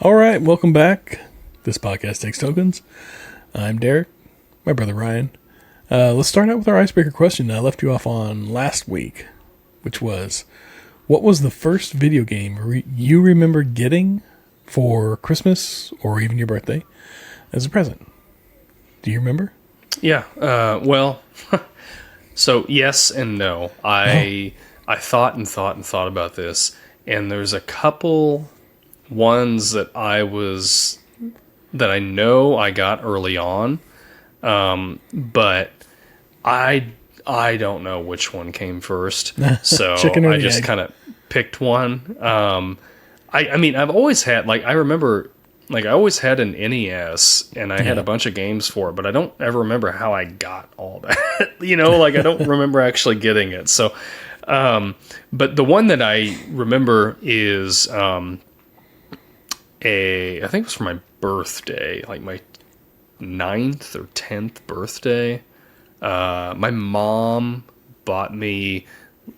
All right, welcome back. This podcast takes tokens. I'm Deric, my brother Ryan. Let's start out with our icebreaker question I left you off on last week, which was, what was the first video game you remember getting for Christmas or even your birthday as a present? Do you remember? Yeah, well, so yes and no. I thought about this, and there's a couple ones that I know I got early on, but I don't know which one came first. So I just kind of picked one. I mean, I've always had, I remember, I always had an NES, and I had a bunch of games for it, but I don't ever remember how I got all that. I don't remember actually getting it. So, but the one that I remember is I think it was for my birthday, like my 9th or 10th birthday. My mom bought me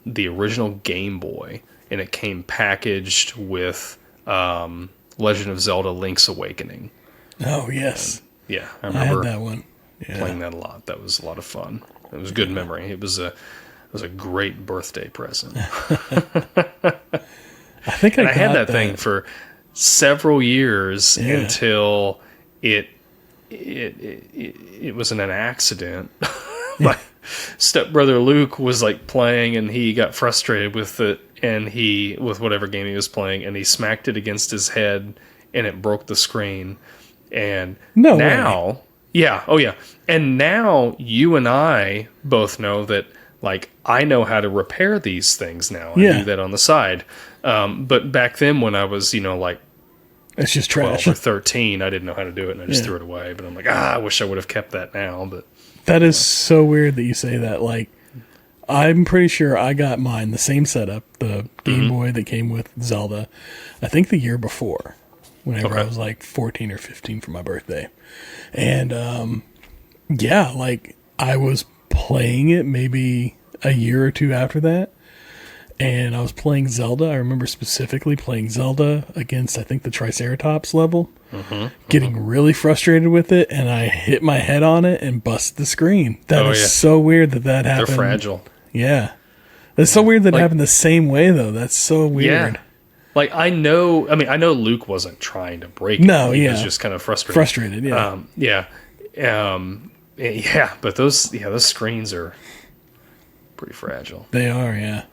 the original Game Boy, and it came packaged with Legend of Zelda: Link's Awakening. Oh, yes. And, I remember had that one. playing that a lot. That was a lot of fun. It was a good memory. It was a great birthday present. I think I had that thing for several years until it was in an accident. My stepbrother Luke was playing, and he got frustrated with it, and with whatever game he was playing, and he smacked it against his head, and it broke the screen. And now and now you and I both know that I know how to repair these things now. I do that on the side. But back then when I was, it's just 12 trash. or 13, I didn't know how to do it, and I just threw it away. But I'm I wish I would have kept that now. But that is so weird that you say that. I'm pretty sure I got mine, the same setup, the Game Boy that came with Zelda, I think the year before, whenever I was 14 or 15 for my birthday. And, I was playing it maybe a year or two after that, and I was playing Zelda. I remember specifically playing Zelda against, I think, the Triceratops level, getting really frustrated with it, and I hit my head on it and busted the screen. That is so weird that happened. They're fragile. Yeah. It's so weird that it happened the same way, though. That's so weird. Yeah. I know Luke wasn't trying to break it. No, he was just kind of frustrated. But those screens are pretty fragile. They are, yeah.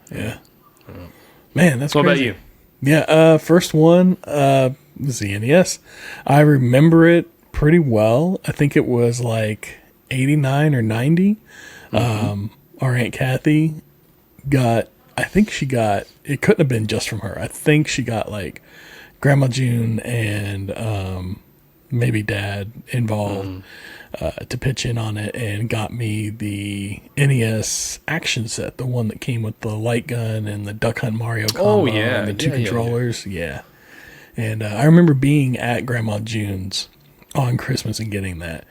Man, that's crazy. What about you? Yeah, first one was the NES. I remember it pretty well. I think it was 89 or 90. Our Aunt Kathy it couldn't have been just from her. I think she got Grandma June and maybe Dad involved to pitch in on it, and got me the NES action set, the one that came with the light gun and the Duck Hunt Mario combo and the two controllers. Yeah. And I remember being at Grandma June's on Christmas and getting that.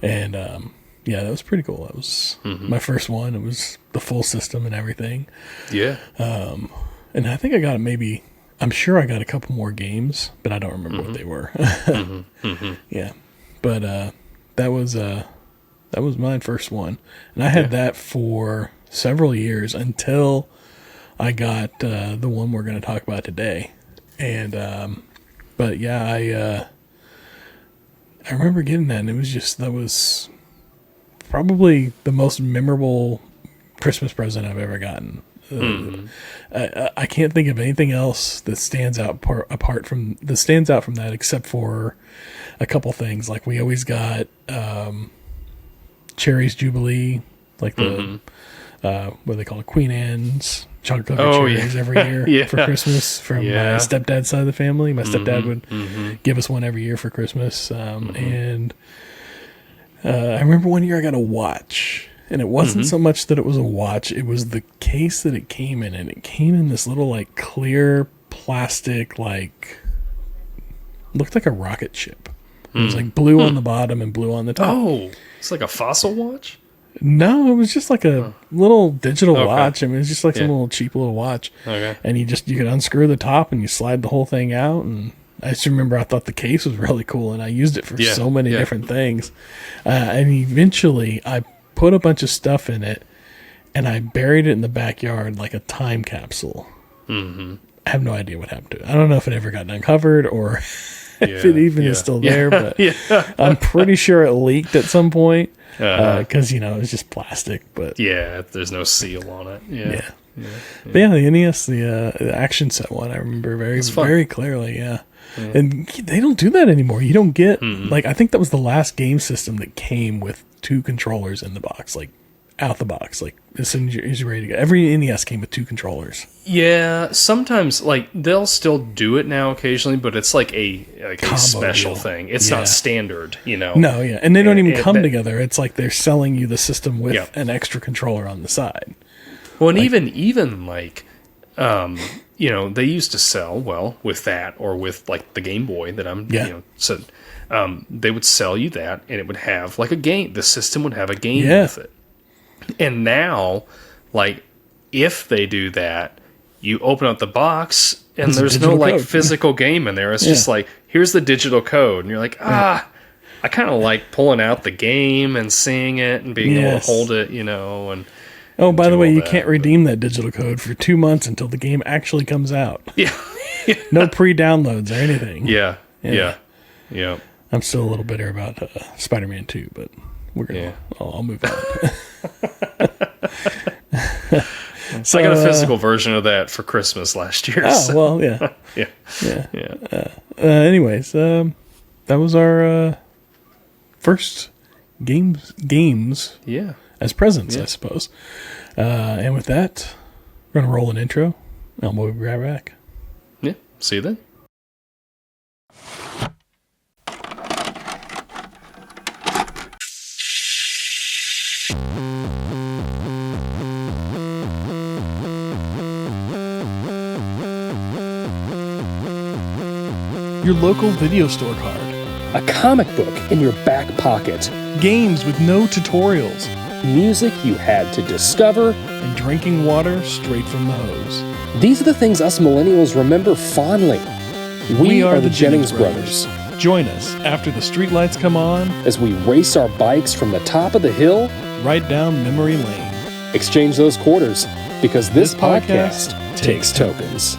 And that was pretty cool. That was my first one. It was the full system and everything. Yeah. And I think I got I'm sure I got a couple more games, but I don't remember what they were. Yeah. But that was my first one. And I had that for several years until I got the one we're going to talk about today. And I remember getting that, and that was probably the most memorable Christmas present I've ever gotten. I can't think of anything else that stands out from that, except for a couple things. We always got Cherry's Jubilee, the what do they call it, Queen Anne's chocolate cherries every year for Christmas from my stepdad's side of the family. My stepdad would give us one every year for Christmas, and I remember one year I got a watch. And it wasn't so much that it was a watch, it was the case that it came in. And it came in this little, clear plastic, looked like a rocket ship. It was, blue on the bottom and blue on the top. Oh, it's like a fossil watch? No, it was just a little digital watch. I mean, it was just some little cheap little watch. Okay. And you could unscrew the top and you slide the whole thing out, and I just remember I thought the case was really cool, and I used it for so many different things. And eventually, I put a bunch of stuff in it, and I buried it in the backyard like a time capsule. Mm-hmm. I have no idea what happened to it. I don't know if it ever got uncovered or if it even is still there, but I'm pretty sure it leaked at some point because, you know, it's just plastic. But there's no seal on it. Yeah. But yeah, the NES, the action set one, I remember very clearly, And they don't do that anymore. You don't get, like, I think that was the last game system that came with 2 controllers in the box, like, out the box. Like, as soon as you're ready to go. Every NES came with 2 controllers. Yeah, sometimes, like, they'll still do it now occasionally, but it's like a special thing. It's not standard, you know? No, and they don't even come together. It's like they're selling you the system with an extra controller on the side. Well, and even like, you know, they used to sell, well, with that or with, like, the Game Boy that they would sell you that, and it would have, like, a game. The system would have a game with it. And now, like, if they do that, you open up the box, and there's no, like, physical game in there. It's just like, here's the digital code. And you're like, I kind of like pulling out the game and seeing it and being able to hold it, you know, and... Oh, by the way, you can't redeem that digital code for 2 months until the game actually comes out. No pre-downloads or anything. Yeah. I'm still a little bitter about Spider-Man 2, but we're gonna. I'll move on. So I got a physical version of that for Christmas last year. Oh, well, anyways, that was our first games. Yeah. As presents, I suppose. And with that, we're going to roll an intro, and we'll be right back. Yeah, see you then. Your local video store card. A comic book in your back pocket. Games with no tutorials. Music you had to discover. And drinking water straight from the hose. These are the things us millennials remember fondly. We are the Jennings brothers. Join us after the streetlights come on as we race our bikes from the top of the hill right down memory lane. Exchange those quarters because this podcast takes tokens.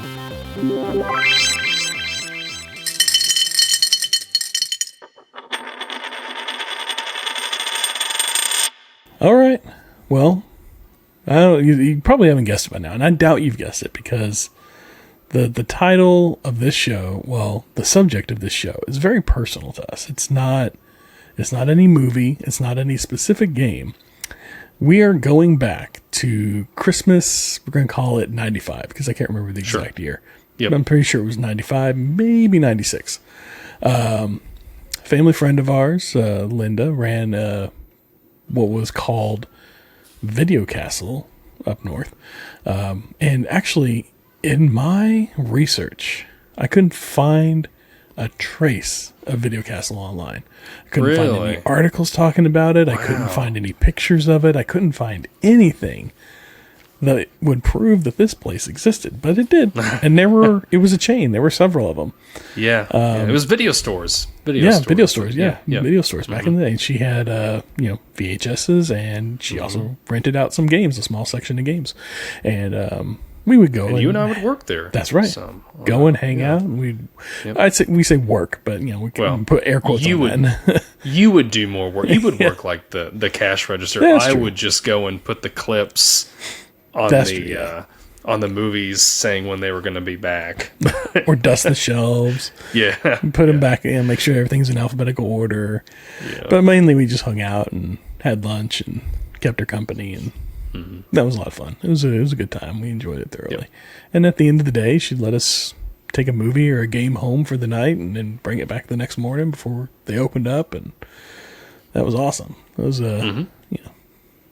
All right. Well, you probably haven't guessed it by now, and I doubt you've guessed it because the title of this show, well, the subject of this show is very personal to us. It's not any movie. It's not any specific game. We are going back to Christmas. We're going to call it 95 because I can't remember the exact year. Yep. But I'm pretty sure it was 95, maybe 96. Family friend of ours, Linda, ran what was called Video Castle up north. And actually, in my research, I couldn't find a trace of Video Castle online. I couldn't find any articles talking about it. Wow. I couldn't find any pictures of it. I couldn't find anything that would prove that this place existed, but it did. And it was a chain. There were several of them. Yeah. It was video stores. Video stores. Video stores back in the day. And she had, VHSs, and she also rented out some games, a small section of games. And, we would go. And you and I would work there. That's right. Go and hang out. And we say work, but we can put air quotes on that. You would do more work. You would work like the cash register. I would just go and put the clips on the movies saying when they were going to be back. Or dust the shelves. Put them back in, make sure everything's in alphabetical order. Yeah. But mainly we just hung out and had lunch and kept her company, and that was a lot of fun. It was a good time. We enjoyed it thoroughly. Yep. And at the end of the day, she'd let us take a movie or a game home for the night and then bring it back the next morning before they opened up, and that was awesome. It was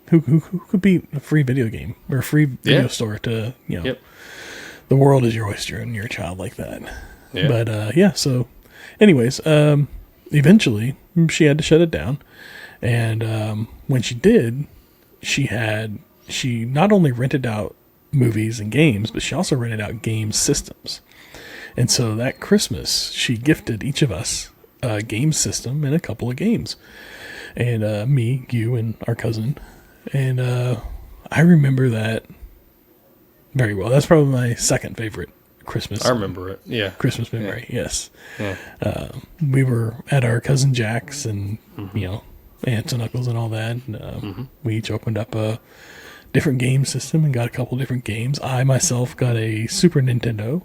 who could beat a free video game or a free video store to, the world is your oyster and you're a child like that. Yeah. But, so anyways, eventually she had to shut it down. And, when she did, she not only rented out movies and games, but she also rented out game systems. And so that Christmas, she gifted each of us a game system and a couple of games. And me, you, and our cousin. And I remember that very well. That's probably my second favorite Christmas. I remember it. Yeah. Christmas memory. Yeah. Yes. Yeah. We were at our cousin Jack's and, aunts and uncles and all that. And, we each opened up a different game system and got a couple different games. I myself got a Super Nintendo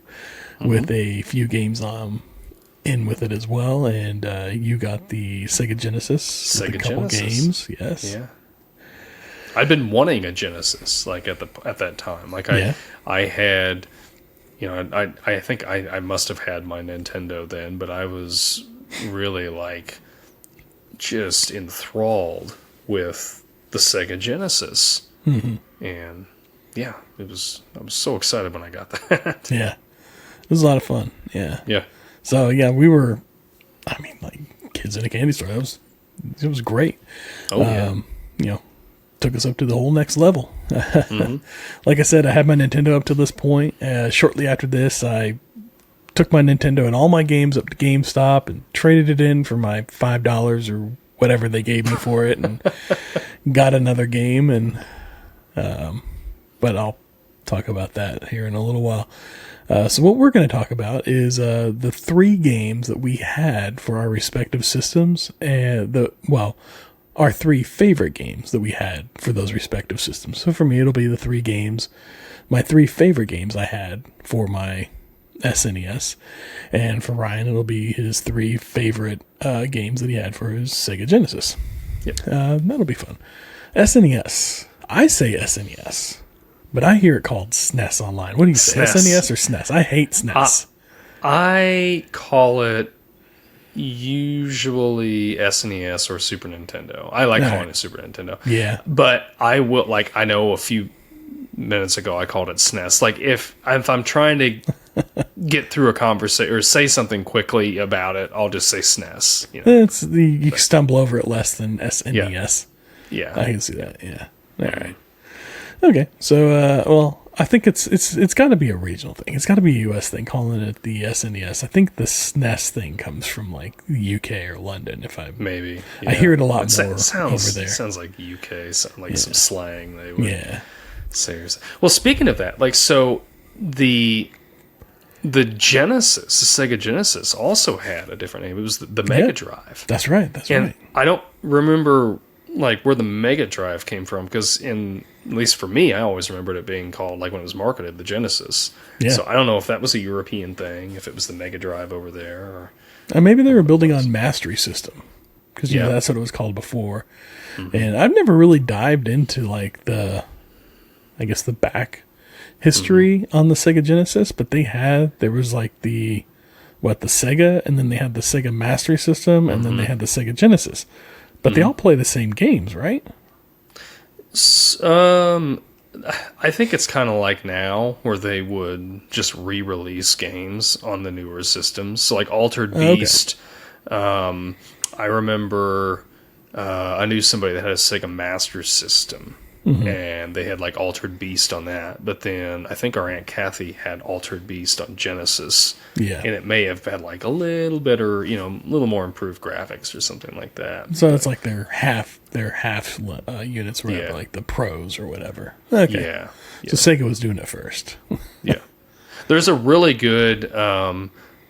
with a few games in with it as well. And you got the Sega Genesis with a couple games. Yes. Yeah. I'd been wanting a Genesis, like at that time. Like I had, I think I must have had my Nintendo then, but I was really like just enthralled with the Sega Genesis. And yeah, I was so excited when I got that. Yeah. It was a lot of fun. Yeah. Yeah. So yeah, we were, like kids in a candy store. It was great. Oh yeah. Took us up to the whole next level. Like I said, I had my Nintendo up to this point. Shortly after this, I took my Nintendo and all my games up to GameStop and traded it in for my $5 or whatever they gave me for it, and got another game. And but I'll talk about that here in a little while. So what we're going to talk about is the 3 games that we had for our respective systems, and our 3 favorite games that we had for those respective systems. So for me, it'll be the 3 games, my 3 favorite games I had for my S.N.E.S. And for Ryan, it'll be his 3 favorite games that he had for his Sega Genesis. Yep. That'll be fun. S.N.E.S. I say S.N.E.S., but I hear it called SNES online. What do you say, SNES. S.N.E.S. or SNES? I hate SNES. I call it usually S.N.E.S. or Super Nintendo. I like calling it Super Nintendo. Yeah. But I will, I know a few minutes ago I called it SNES. Like if I'm trying to get through a conversation or say something quickly about it, I'll just say SNES. You stumble over it less than S.N.E.S. Yeah. I can see that. Yeah. All right. Okay. So, I think it's got to be a regional thing. It's got to be a U.S. thing, calling it the S.N.E.S. I think the SNES thing comes from like the U.K. or London. Maybe yeah. I hear it a lot more over there. Sounds like UK, like some slang they would say. Well, speaking of that, so the Genesis, the Sega Genesis, also had a different name. It was the Mega Drive. That's right. And I don't remember where the Mega Drive came from, because at least for me, I always remembered it being called, when it was marketed, the Genesis. Yeah. So I don't know if that was a European thing, if it was the Mega Drive over there. Or maybe they were building on Mastery System, because that's what it was called before. And I've never really dived into the back history on the Sega Genesis, but there was the Sega, and then they had the Sega Mastery System, and then they had the Sega Genesis. But they all play the same games, right? I think it's kind of like now, where they would just re-release games on the newer systems. So Altered Beast, I remember I knew somebody that had a Sega Master System, and they had Altered Beast on that. But then I think our Aunt Kathy had Altered Beast on Genesis. Yeah. And it may have had a little better, a little more improved graphics or something like that. So it's their half units were the pros or whatever. Okay. Yeah. So Sega was doing it first. Yeah. There's a really good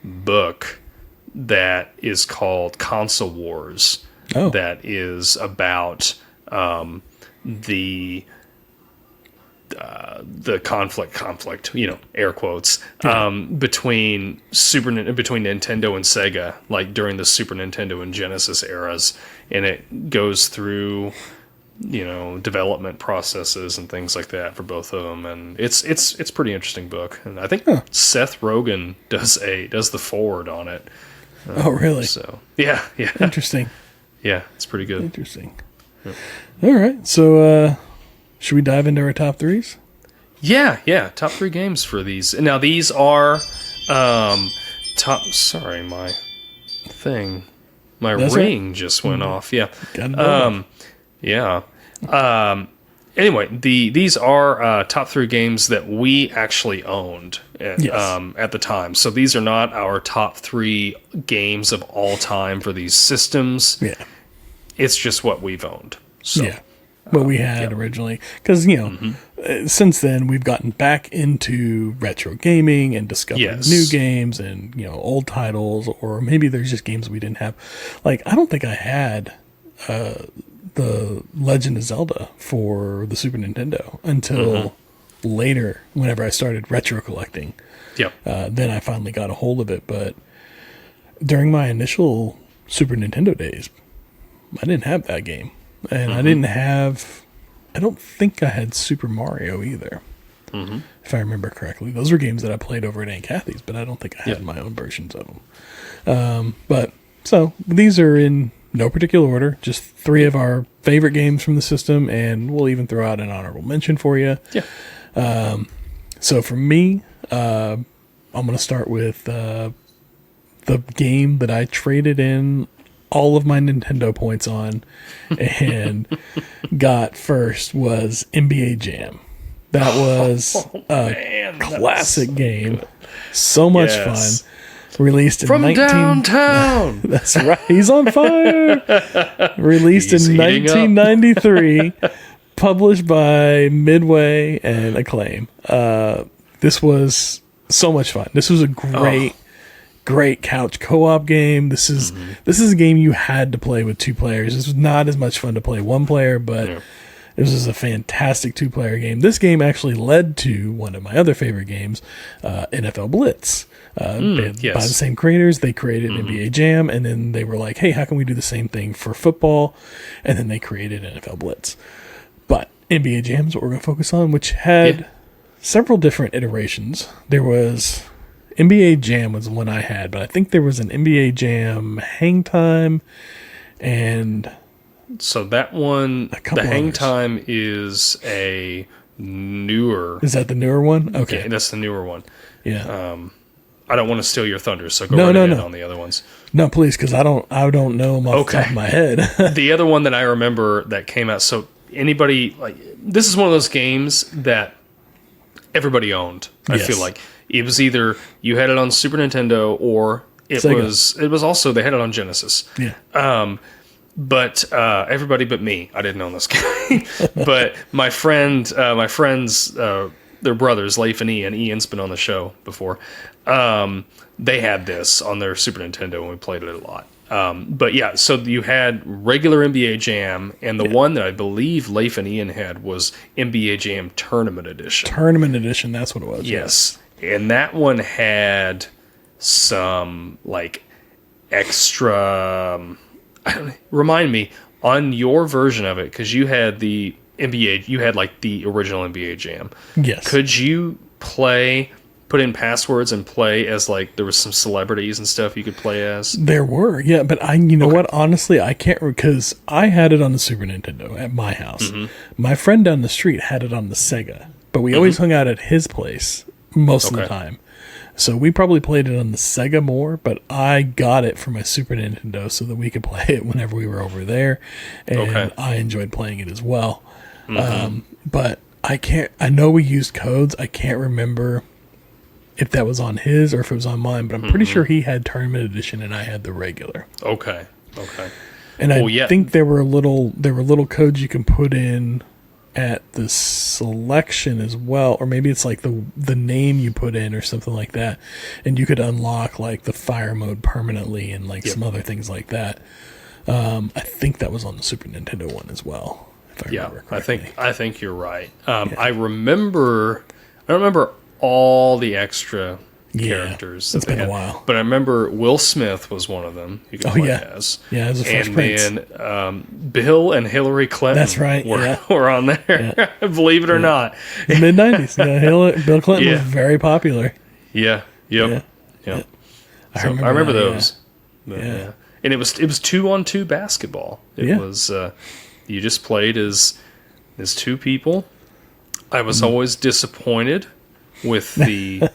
book that is called Console Wars. Oh. That is about the conflict, air quotes, between Nintendo and Sega, during the Super Nintendo and Genesis eras, and it goes through, development processes and things like that for both of them, and it's pretty interesting book, and I think Seth Rogen does the forward on it. Oh, really? So yeah, interesting. Yeah, it's pretty good. Interesting. Yep. All right, so should we dive into our top 3s? Yeah. Top 3 games for these. Now these are top. Sorry, my ring just went off. Yeah. Yeah. anyway, these are top 3 games that we actually owned at the time. So these are not our top 3 games of all time for these systems. Yeah. It's just what we've owned. So, yeah. What we had originally. Because, since then, we've gotten back into retro gaming and discovering new games and, old titles, or maybe there's just games we didn't have. Like, I don't think I had the Legend of Zelda for the Super Nintendo until later, whenever I started retro collecting. Yep. Then I finally got a hold of it. But during my initial Super Nintendo days, I didn't have that game. And I don't think I had Super Mario either, if I remember correctly. Those were games that I played over at Aunt Kathy's, but I don't think I had my own versions of them. So these are in no particular order, just 3 of our favorite games from the system, and we'll even throw out an honorable mention for you. Yeah. So for me, I'm going to start with the game that I traded in all of my Nintendo points on and got first was NBA Jam. That was a classic game. So much fun. Released in downtown. That's right. He's on fire. Released in 1993. Published by Midway and Acclaim. This was so much fun. This was a great couch co-op game. This is a game you had to play with 2 players. This was not as much fun to play 1 player, but this was a fantastic 2-player game. This game actually led to one of my other favorite games, NFL Blitz. By the same creators, they created NBA Jam, and then they were like, hey, how can we do the same thing for football? And then they created NFL Blitz. But NBA Jam is what we're going to focus on, which had several different iterations. There was... NBA Jam was the one I had, but I think there was an NBA Jam Hang Time, and so that one, the Hang Time is a newer. Is that the newer one? Okay, yeah, that's the newer one. Yeah. I don't want to steal your thunder, so go ahead on the other ones. No, please, because I don't know them off the top of my head. The other one that I remember that came out. So anybody this is one of those games that everybody owned. I feel like. It was either you had it on Super Nintendo or Sega. It was also they had it on Genesis. Yeah. But everybody but me, I didn't own this game. But my friends, their brothers, Leif and Ian. Ian's been on the show before. They had this on their Super Nintendo and we played it a lot. But yeah, so you had regular NBA Jam, and the one that I believe Leif and Ian had was NBA Jam Tournament Edition. Tournament Edition, that's what it was. Yes. And that one had some extra. Remind me on your version of it, because you had the NBA, you had the original NBA Jam. Yes. Could you put in passwords and play as there was some celebrities and stuff you could play as? There were, yeah, but you know what? Honestly, I can't, because I had it on the Super Nintendo at my house. My friend down the street had it on the Sega, but we always hung out at his place most of the time. So we probably played it on the Sega more, but I got it for my Super Nintendo so that we could play it whenever we were over there, and I enjoyed playing it as well. But I know we used codes. I can't remember if that was on his or if it was on mine, but I'm pretty sure he had Tournament Edition and I had the regular. Okay. And I think there were little codes you can put in at the selection as well, or maybe it's the name you put in or something like that, and you could unlock the fire mode permanently and some other things like that. I think that was on the Super Nintendo one as well, if I remember correctly. I think you're right. I don't remember all the extra characters. It's been a while. But I remember Will Smith was one of them you could play as. Yeah, as a Fresh Prince. And then Bill and Hillary Clinton That's right, were on there, believe it or not. Mid-90s. Bill Clinton was very popular. Yeah, yep. I remember those. Yeah. And it was 2-on-2 basketball. It was you just played as 2 people. I was always disappointed with the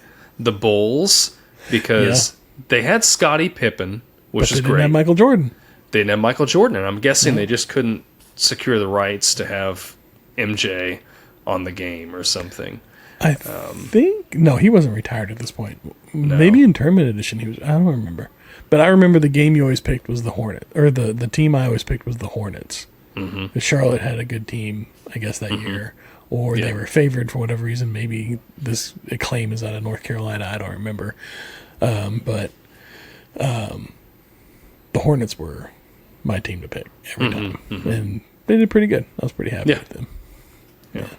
Bulls because they had Scottie Pippen, which is great. They didn't have Michael Jordan. They didn't have Michael Jordan, and I'm guessing they just couldn't secure the rights to have MJ on the game or something. I think no, he wasn't retired at this point. No. Maybe in Tournament Edition he was. I don't remember, but I remember the game you always picked was the Hornet, or the team I always picked was the Hornets. Mm-hmm. Charlotte had a good team, I guess, that year, or they were favored for whatever reason. Maybe this Acclaim is out of North Carolina. I don't remember, but the Hornets were my team to pick every time, and they did pretty good. I was pretty happy with them. Yeah.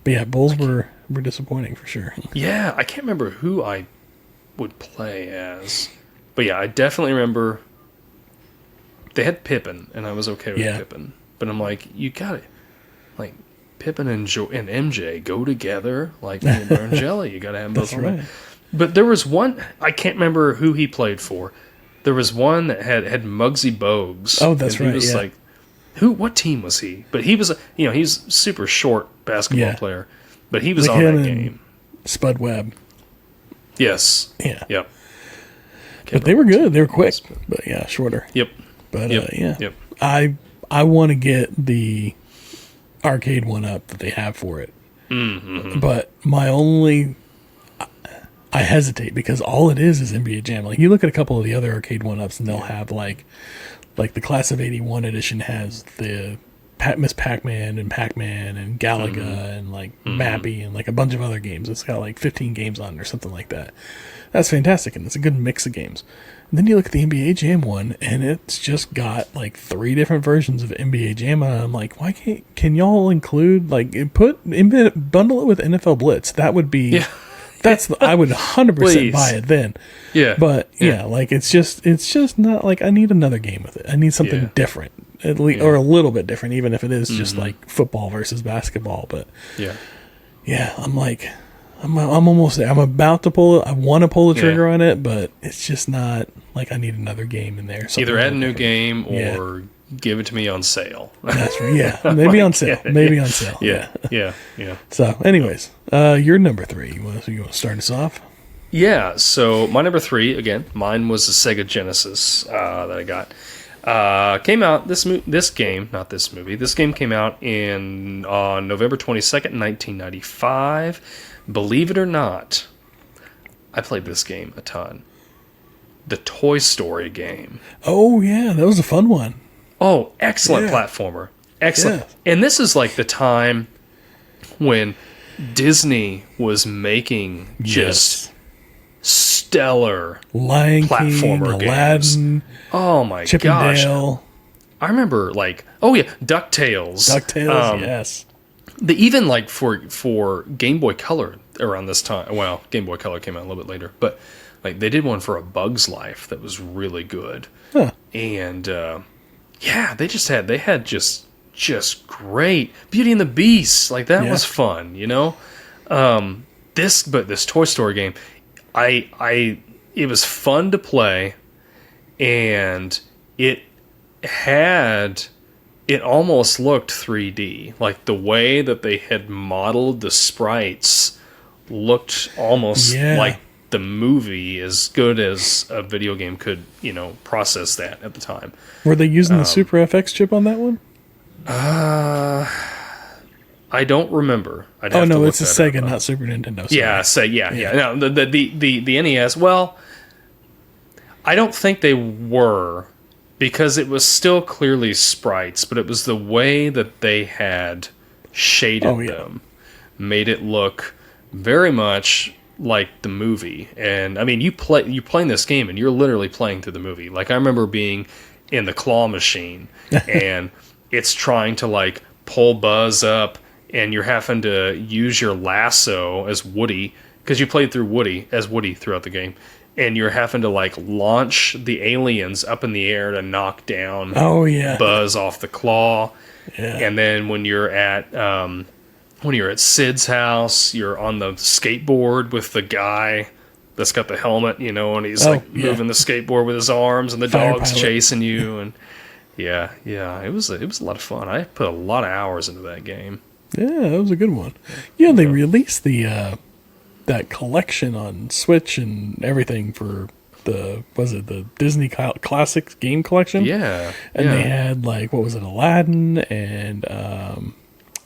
But yeah, Bulls were disappointing for sure. Yeah, I can't remember who I would play as. But yeah, I definitely remember they had Pippen, and I was okay with Pippen. But I'm like, you got it. Like, Pippen and MJ go together like peanut butter and jelly. You got to have them both right. But there was one, I can't remember who he played for. There was one that had Muggsy Bogues. Oh, that's right. He was like, what team was he? But he was, he's a super short basketball player. But he was like on that game. Spud Webb. Yes. Yeah. Yep. But they were good. They were quick. But shorter. Yep. But Yep. I want to get the arcade one up that they have for it. Mm-hmm. But I hesitate because all it is NBA Jam. Like, you look at a couple of the other arcade one ups and they'll have like the Class of 81 edition has the Miss Pac-Man and Galaga and like Mappy and like a bunch of other games. It's got like 15 games on it or something like that. That's fantastic, and it's a good mix of games. And then you look at the NBA Jam one, and it's just got like 3 different versions of NBA Jam. And I'm like, why can y'all include bundle it with NFL Blitz? That would be I would 100% buy it then. Yeah. But like it's just not like I need another game with it. I need something different. At least, or a little bit different, even if it is just like football versus basketball. But I'm like, I'm almost there. I'm about to pull it. I want to pull the trigger on it, but it's just not like I need another game in there. Either add a new game or give it to me on sale. That's right. Yeah, maybe on sale. Maybe on sale. Yeah. So, anyways, your number 3. You want to start us off? Yeah. So my number 3 again. Mine was the Sega Genesis that I got. Came out this game came out on November 22nd, 1995. Believe it or not, I played this game a ton. The Toy Story game. Oh yeah, that was a fun one. Oh, excellent platformer. Excellent. Yeah. And this is like the time when Disney was making just stellar Lion platformer King, Aladdin, games. Oh my Chip gosh. And Dale. I remember DuckTales. Yes. Even like for Game Boy Color around this time. Well, Game Boy Color came out a little bit later, but like they did one for A Bug's Life that was really good. Huh. And they had just great Beauty and the Beast. Like that was fun, This Toy Story game, it was fun to play, and it almost looked 3D. Like the way that they had modeled the sprites looked almost like the movie, as good as a video game could, process that at the time. Were they using the Super FX chip on that one? I don't remember. It's a Sega, not Super Nintendo. Sorry. Yeah. No, the NES. Well, I don't think they were, because it was still clearly sprites, but it was the way that they had shaded them made it look very much like the movie. And I mean, you're playing this game and you're literally playing through the movie. Like I remember being in the claw machine and it's trying to like pull Buzz up, and you're having to use your lasso as Woody, because you played through Woody as Woody throughout the game, and you're having to like launch the aliens up in the air to knock down Buzz off the claw. Yeah. And then when you're at Sid's house, you're on the skateboard with the guy that's got the helmet, and he's moving the skateboard with his arms, and the dog's chasing you, and it was a lot of fun. I put a lot of hours into that game. Yeah, that was a good one. Yeah, they released the that collection on Switch and everything for the Disney Classics game collection? Yeah. And they had like, what was it, Aladdin and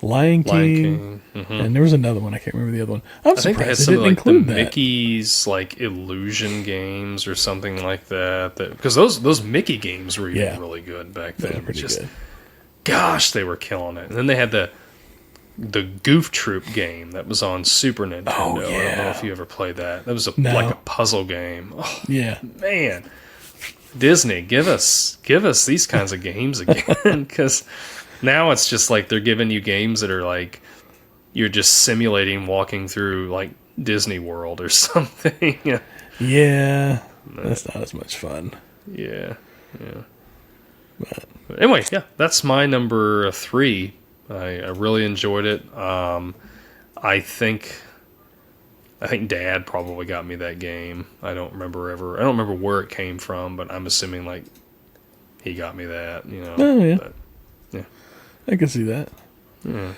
Lion King. And there was another one. I can't remember the other one. I'm I think they had surprised they some didn't like the include that. Mickey's like illusion games or something like that. Because those Mickey games were even really good back then. They were pretty good. Gosh, they were killing it. And then they had the Goof Troop game that was on Super Nintendo. Oh, yeah. I don't know if you ever played that. That was like a puzzle game. Oh, Yeah. man. Disney, give us these kinds of games again, because now it's just like they're giving you games that are like you're just simulating walking through like Disney World or something. Yeah, that's not as much fun. Yeah. But anyway, yeah, that's my number 3. I really enjoyed it. I think Dad probably got me that game. I don't remember where it came from, but I'm assuming like he got me that, Oh yeah. But, yeah. I can see that. Yeah.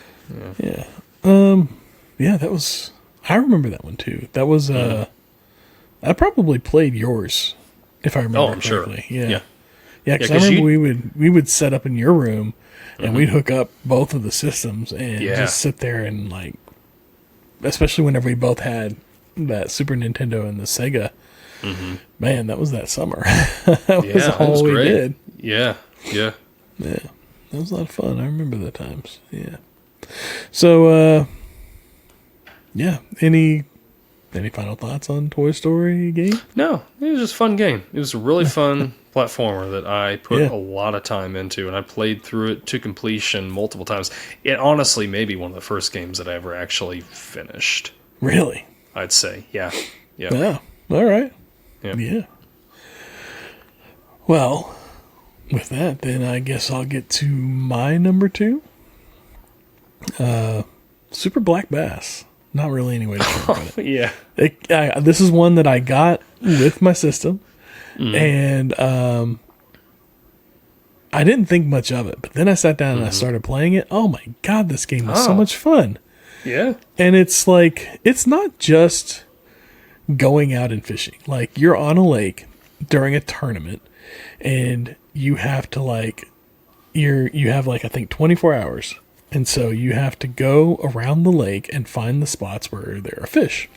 Yeah, that was, I remember that one too. That was I probably played yours if I remember correctly. Sure. Yeah, because I remember we would set up in your room and we'd hook up both of the systems and just sit there and like, especially whenever we both had that Super Nintendo and the Sega. Man, that was that summer. That was all we did. Yeah. That was a lot of fun. I remember the times. Yeah. So, any final thoughts on Toy Story game? No, it was just a fun game. It was a really fun platformer that I put a lot of time into, and I played through it to completion multiple times. It honestly may be one of the first games that I ever actually finished. Really? I'd say, yeah. Yeah. All right. Yeah. Well, with that, then I guess I'll get to my number 2. Super Black Bass. Not really any way to talk about it. Yeah. This is one that I got with my system, and I didn't think much of it. But then I sat down and I started playing it. Oh my God, this game was so much fun. Yeah. And it's like, it's not just going out and fishing. Like, you're on a lake during a tournament, and you have to like, you have like, I think 24 hours. And so you have to go around the lake and find the spots where there are fish.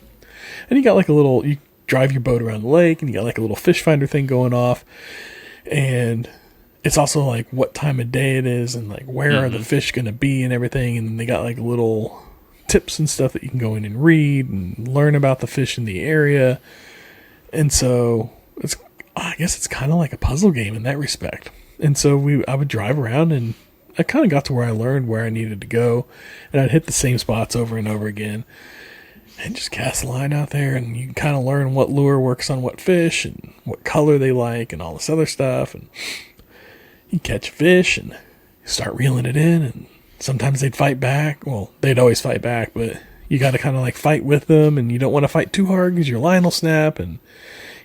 And you got like you drive your boat around the lake and you got like a little fish finder thing going off. And it's also like what time of day it is and like where are the fish going to be and everything. And they got like little tips and stuff that you can go in and read and learn about the fish in the area. And so I guess it's kind of like a puzzle game in that respect. And so I would drive around and I kind of got to where I learned where I needed to go, and I'd hit the same spots over and over again and just cast a line out there, and you can kind of learn what lure works on what fish and what color they like and all this other stuff. And you catch fish and you start reeling it in, and sometimes they'd fight back. Well, they'd always fight back, but you got to kind of like fight with them, and you don't want to fight too hard because your line will snap, and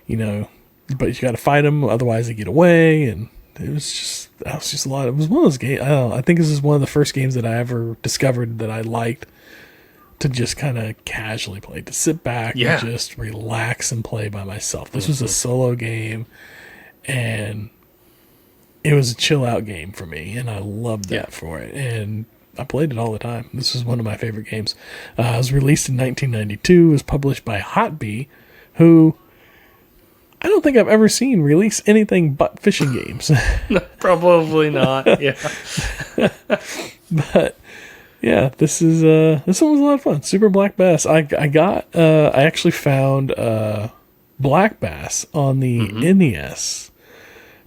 but you got to fight them, otherwise they get away. And that was just a lot. It was one of those games. I think this is one of the first games that I ever discovered that I liked to just kind of casually play, to sit back and just relax and play by myself. This was a solo game, and it was a chill out game for me, and I loved that for it. And I played it all the time. This is one of my favorite games. It was released in 1992. It was published by Hot Bee, who I don't think I've ever seen release anything but fishing games. Probably not. Yeah. But yeah, this one was a lot of fun. Super Black Bass. I actually found Black Bass on the NES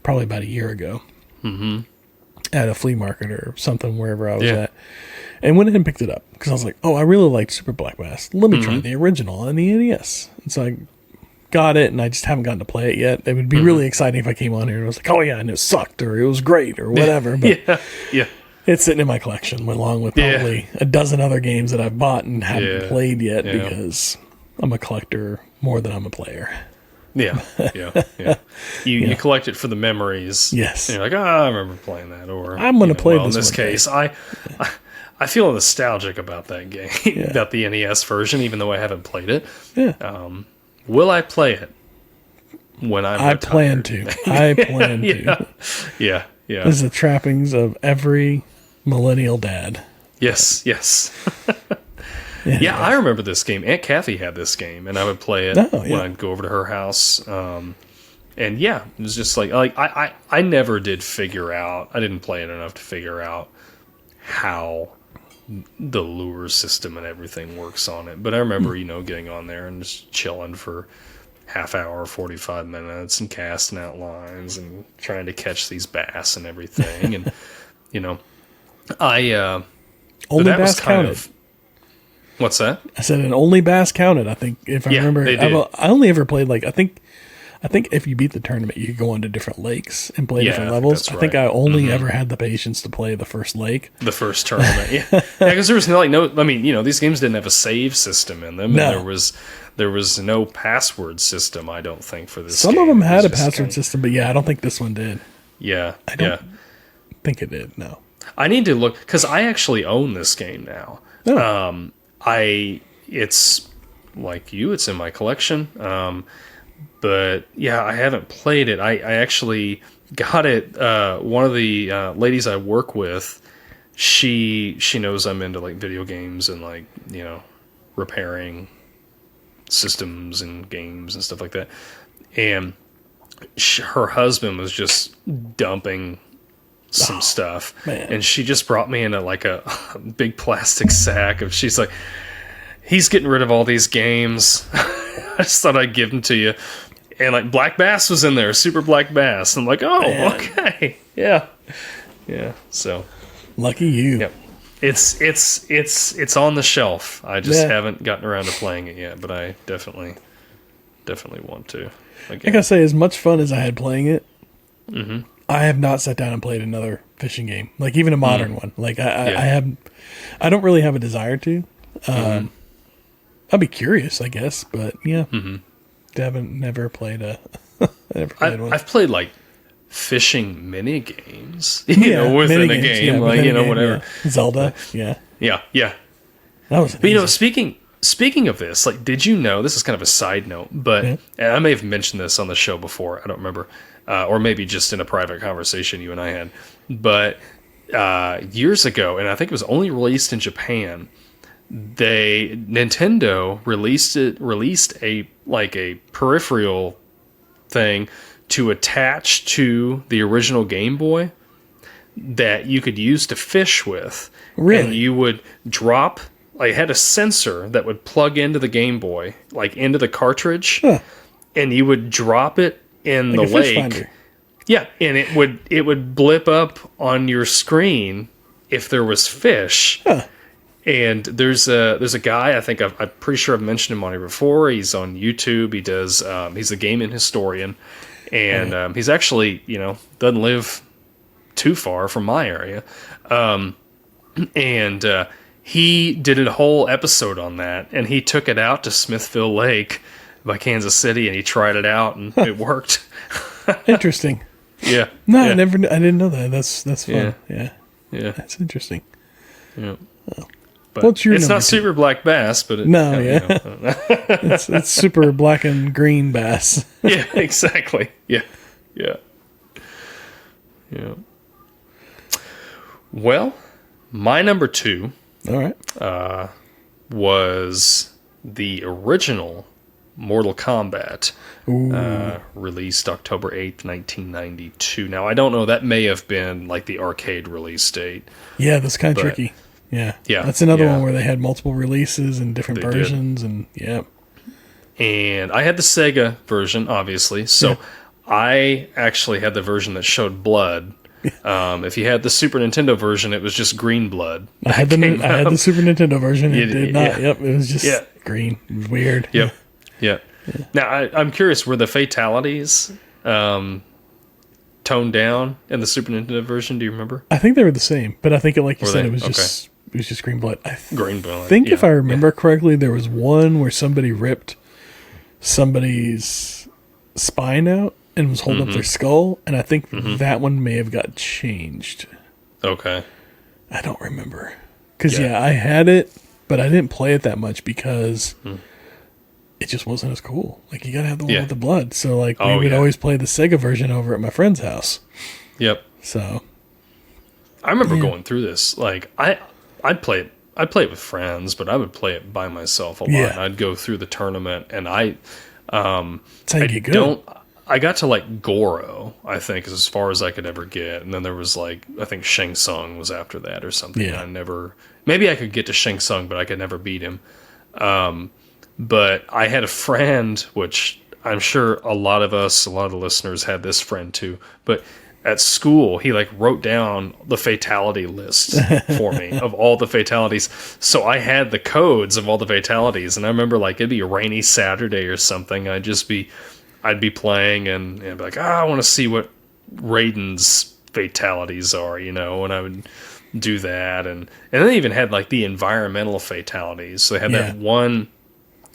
probably about a year ago at a flea market or something, wherever I was at, and went ahead and picked it up because I was like, oh, I really liked Super Black Bass. Let me try the original on the NES. And so I got it, and I just haven't gotten to play it yet. It would be really exciting if I came on here and I was like, oh yeah, and it sucked or it was great or whatever. But it's sitting in my collection along with probably a dozen other games that I've bought and haven't played yet because I'm a collector more than I'm a player. You collect it for the memories. Yes. And you're like, I remember playing that. Or I'm going to play this. In this case, I feel nostalgic about that game, about the NES version, even though I haven't played it. Yeah. Will I play it when I'm retired? plan to. I plan to. Yeah. This is the trappings of every millennial dad. Yes. Yeah, I remember this game. Aunt Kathy had this game, and I would play it when I'd go over to her house. And yeah, it was just like I never did figure out. I didn't play it enough to figure out how the lure system and everything works on it. But I remember, getting on there and just chilling for half hour, 45 minutes, and casting out lines and trying to catch these bass and everything. And only bass counted. What's that? I said an only bass counted. I think if I remember, I only ever played I think if you beat the tournament, you could go into different lakes and play different levels. Right. I think I only ever had the patience to play the first lake, the first tournament. Because there was no. I mean, these games didn't have a save system in them. No. And there was no password system. I don't think for this. Some of them had a password system, but I don't think this one did. Yeah, I don't think it did. No. I need to look because I actually own this game now. Oh. It's like you. It's in my collection. But I haven't played it. I actually got it. One of the ladies I work with, she knows I'm into video games and repairing systems and games and stuff like that. And her husband was just dumping some stuff, man. And she just brought me in a big plastic sack of. She's like, he's getting rid of all these games. I just thought I'd give them to you. And Black Bass was in there, Super Black Bass. I'm like, oh, man. Okay, yeah. So lucky you. Yep. It's on the shelf. I just haven't gotten around to playing it yet, but I definitely want to. Like I say, as much fun as I had playing it, I have not sat down and played another fishing game, even a modern one. I don't really have a desire to. I'll be curious, I guess, but never played one. I've played fishing mini games, within a game, whatever. Yeah. Zelda, yeah. That was amazing. Speaking of this, did you know? This is kind of a side note, but and I may have mentioned this on the show before. I don't remember, or maybe just in a private conversation you and I had. But years ago, and I think it was only released in Japan. Nintendo released a peripheral thing to attach to the original Game Boy that you could use to fish with. Really? And you would drop. It had a sensor that would plug into the Game Boy, into the cartridge, and you would drop it in the lake. Yeah, and it would blip up on your screen if there was fish. Huh. And there's a guy, I think I'm pretty sure I've mentioned him on here before. He's on YouTube. He does he's a gaming historian, and he's actually doesn't live too far from my area, and he did a whole episode on that, and he took it out to Smithville Lake by Kansas City, and he tried it out, and it worked. Interesting. Yeah. No, I didn't know that. That's fun. Yeah. That's interesting. Yeah. Oh. But what's your it's number not two? Super Black Bass, but it's Super Black and Green Bass. Yeah, exactly. Yeah. Well, my number 2, all right, was the original Mortal Kombat, released October 8th, 1992. Now, I don't know, that may have been the arcade release date. Yeah, that's kind of tricky. Yeah. That's another one where they had multiple releases and different versions, and And I had the Sega version, obviously, so I actually had the version that showed blood. If you had the Super Nintendo version, it was just green blood. I had the Super Nintendo version. It did not. Yep, it was just green. It was weird. Yep. Now, I'm curious, were the fatalities toned down in the Super Nintendo version? Do you remember? I think they were the same, but I think, like you said, it was just green blood. Green blood. I think if I remember correctly, there was one where somebody ripped somebody's spine out and was holding up their skull, and I think that one may have got changed. Okay. I don't remember. Because, I had it, but I didn't play it that much because it just wasn't as cool. You gotta have the one with the blood. So, we would always play the Sega version over at my friend's house. Yep. So. I remember going through this. I'd play it. I'd play it with friends, but I would play it by myself a lot. Yeah. And I'd go through the tournament, and I got to like Goro, I think, is as far as I could ever get. And then there was like, I think Shang Tsung was after that or something. Yeah. Maybe I could get to Shang Tsung, but I could never beat him. But I had a friend, which I'm sure a lot of the listeners had this friend too, but at school, he like wrote down the fatality list for me of all the fatalities. So I had the codes of all the fatalities. And I remember like, it'd be a rainy Saturday or something. I'd be playing and be like, I want to see what Raiden's fatalities are, and I would do that. And they even had like the environmental fatalities. So they had that one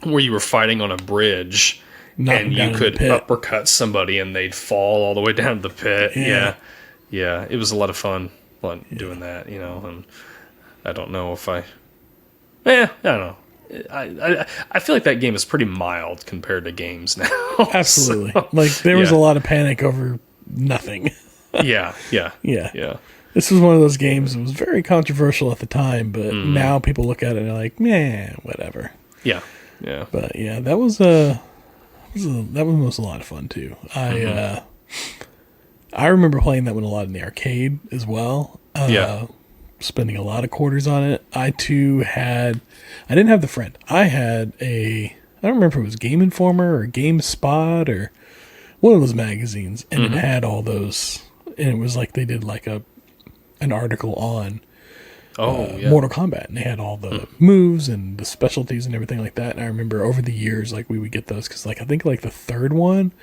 where you were fighting on a bridge and you could uppercut somebody and they'd fall all the way down to the pit. Yeah. It was a lot of fun doing that, and I don't know if I don't know. I feel like that game is pretty mild compared to games now. Absolutely. So, like there was a lot of panic over nothing. Yeah. This was one of those games that was very controversial at the time, but now people look at it and they're like, "Meh, whatever." Yeah. But yeah, that was a lot of fun too. I remember playing that one a lot in the arcade as well. Spending a lot of quarters on it. I didn't have the friend. I had I don't remember if it was Game Informer or GameSpot or one of those magazines, and it had all those, and it was like they did like an article on Mortal Kombat, and they had all the moves and the specialties and everything like that. And I remember over the years, like we would get those because like I think like the third one,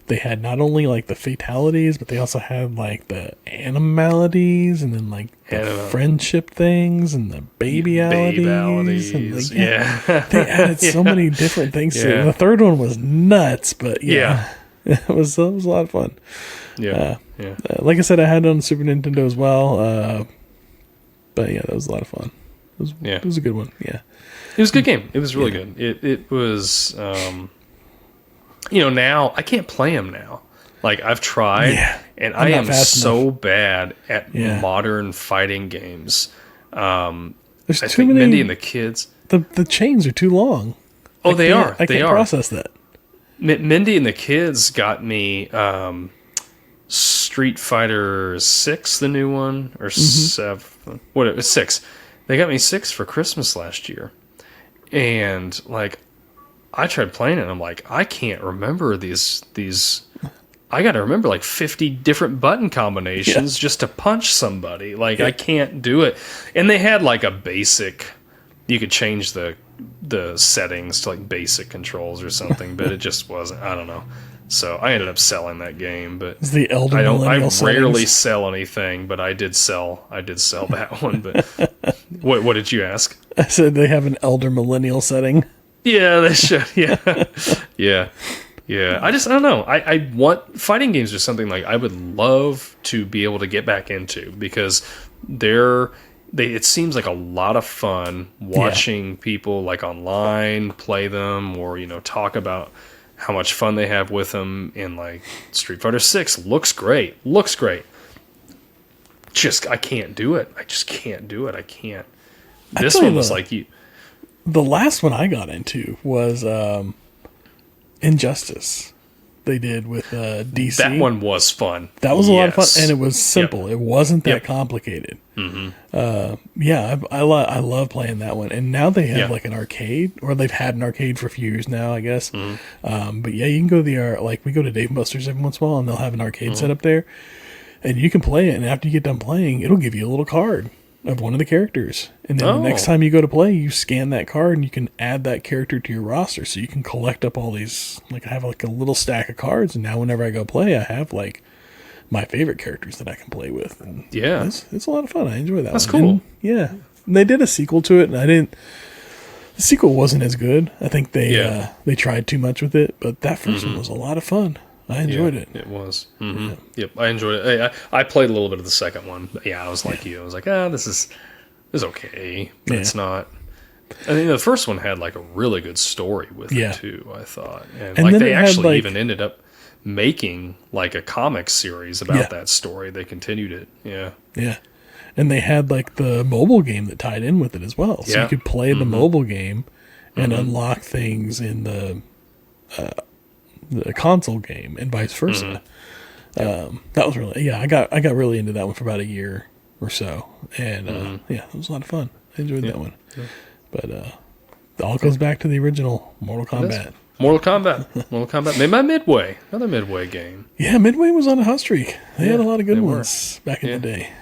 they had not only like the fatalities, but they also had like the animalities and then like the friendship things and the babyalities. And, like, they added so many different things to it. The third one was nuts, but it was a lot of fun. Like I said, I had it on the Super Nintendo as well. But yeah, that was a lot of fun. It was a good one. Yeah, it was a good game. It was really good. It was. Now I can't play them now. Like I've tried, and I am so bad at modern fighting games. There's I too think many. Mindy and the kids. The chains are too long. Oh, they are. I can't process that. Mindy and the kids got me Street Fighter 6, the new one, or 7. What it was 6. They got me 6 for Christmas last year, and like. I tried playing it, and I'm like, I can't remember these. I got to remember like 50 different button combinations just to punch somebody. Like, I can't do it. And they had like a basic, you could change the settings to like basic controls or something, but it just wasn't. I don't know. So I ended up selling that game. But it's the elder I rarely sell anything, but I did sell that one. But what did you ask? I said they have an elder millennial setting. Yeah, they should. Yeah. I don't know. I want fighting games or something like I would love to be able to get back into because it seems like a lot of fun watching people like online play them or talk about how much fun they have with them. In like Street Fighter 6 looks great. Just I can't do it. I just can't do it. I can't. This one was like you. The last one I got into was Injustice. They did with DC. That one was fun. That was a lot of fun, and it was simple. It wasn't that complicated. I love playing that one. And now they have like an arcade, or they've had an arcade for a few years now, I guess. But yeah, you can go to the we go to Dave & Buster's every once in a while, and they'll have an arcade set up there, and you can play it. And after you get done playing, it'll give you a little card of one of the characters, and then the next time you go to play, you scan that card and you can add that character to your roster, so you can collect up all these. Like I have like a little stack of cards, and now whenever I go play, I have like my favorite characters that I can play with. And it's a lot of fun. I enjoy that. That's one. cool. And they did a sequel to it, and the sequel wasn't as good. I think they tried too much with it, but that first one was a lot of fun. I enjoyed it. It was. Yep, I enjoyed it. I played a little bit of the second one. But I was like you. I was like, this is okay. But it's not. I think the first one had like a really good story with it too, I thought. And like they actually even ended up making like a comic series about that story. They continued it. Yeah. And they had like the mobile game that tied in with it as well. So you could play the mobile game and unlock things in the console game and vice versa. That was really, I got really into that one for about a year or so. And it was a lot of fun. I enjoyed that one. Yeah. But it all goes back to the original Mortal Kombat. Mortal Kombat. Made by Midway. Another Midway game. Yeah, Midway was on a hot streak. They had a lot of good ones back in the day.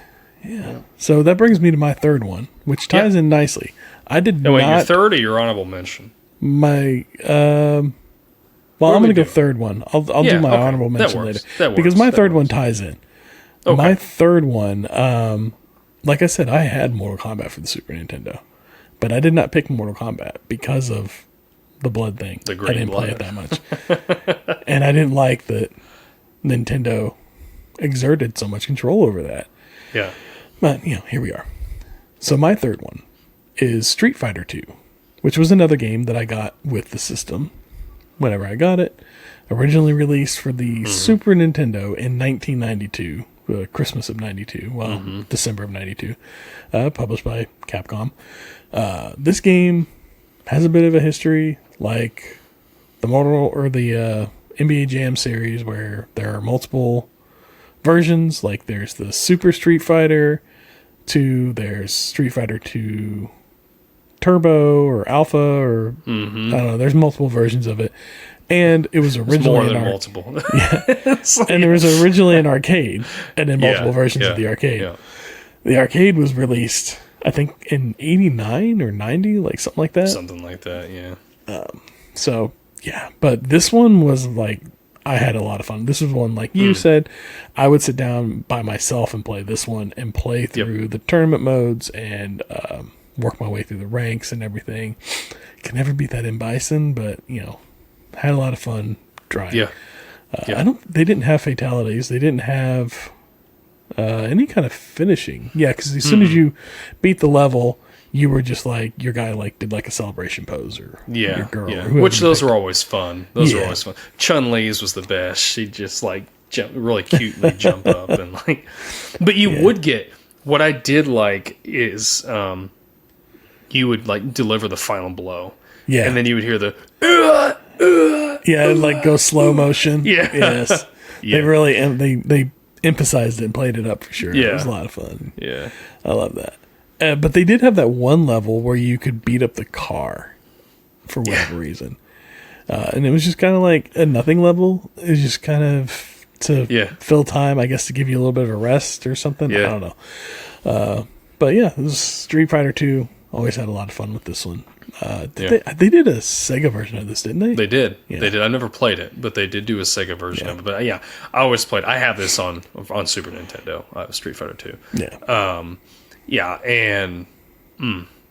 Yeah. So that brings me to my third one, which ties in nicely. I did not... Wait, your third or your honorable mention? My... I'm going to go third one. I'll do my honorable mention later. Because my third one ties in. Okay. My third one, like I said, I had Mortal Kombat for the Super Nintendo. But I did not pick Mortal Kombat because of the blood thing. The green I didn't blood. play it that much. And I didn't like that Nintendo exerted so much control over that. Yeah. But, here we are. So my third one is Street Fighter 2, which was another game that I got with the system whenever I got it. Originally released for the Super Nintendo in 1992, Christmas of 92, December of 92, published by Capcom. This game has a bit of a history, like the NBA Jam series, where there are multiple versions. Like there's the Super Street Fighter 2, there's Street Fighter 2 Turbo or Alpha, or I don't know. There's multiple versions of it, and it was originally multiple. And there was originally an arcade, and then multiple versions of the arcade. Yeah. The arcade was released, I think, in 89 or 90, like something like that. Something like that, yeah. So, yeah. But this one was like, I had a lot of fun. This was one, like you said, I would sit down by myself and play this one and play through the tournament modes and work my way through the ranks and everything. Can never beat that in Bison, but, had a lot of fun trying. Yeah. They didn't have fatalities. They didn't have any kind of finishing. Yeah, because as soon as you beat the level, you were just like, your guy did like a celebration pose, or your girl. Yeah. Which those were always fun. Those were always fun. Chun-Li's was the best. She'd just really cutely jump up and but you would get, what I did like is you would deliver the final blow. Yeah. And then you would hear the and go slow motion. Yeah. Yes. They really they emphasized it and played it up for sure. Yeah. It was a lot of fun. Yeah. I love that. But they did have that one level where you could beat up the car for whatever reason. And it was just kind of like a nothing level. It was just kind of to fill time, I guess, to give you a little bit of a rest or something. Yeah. I don't know. But yeah, it was Street Fighter 2. Always had a lot of fun with this one. They did a Sega version of this, didn't they? They did. Yeah. They did. I never played it, but they did do a Sega version of it. But I always played. I have this on Super Nintendo, Street Fighter 2. Yeah.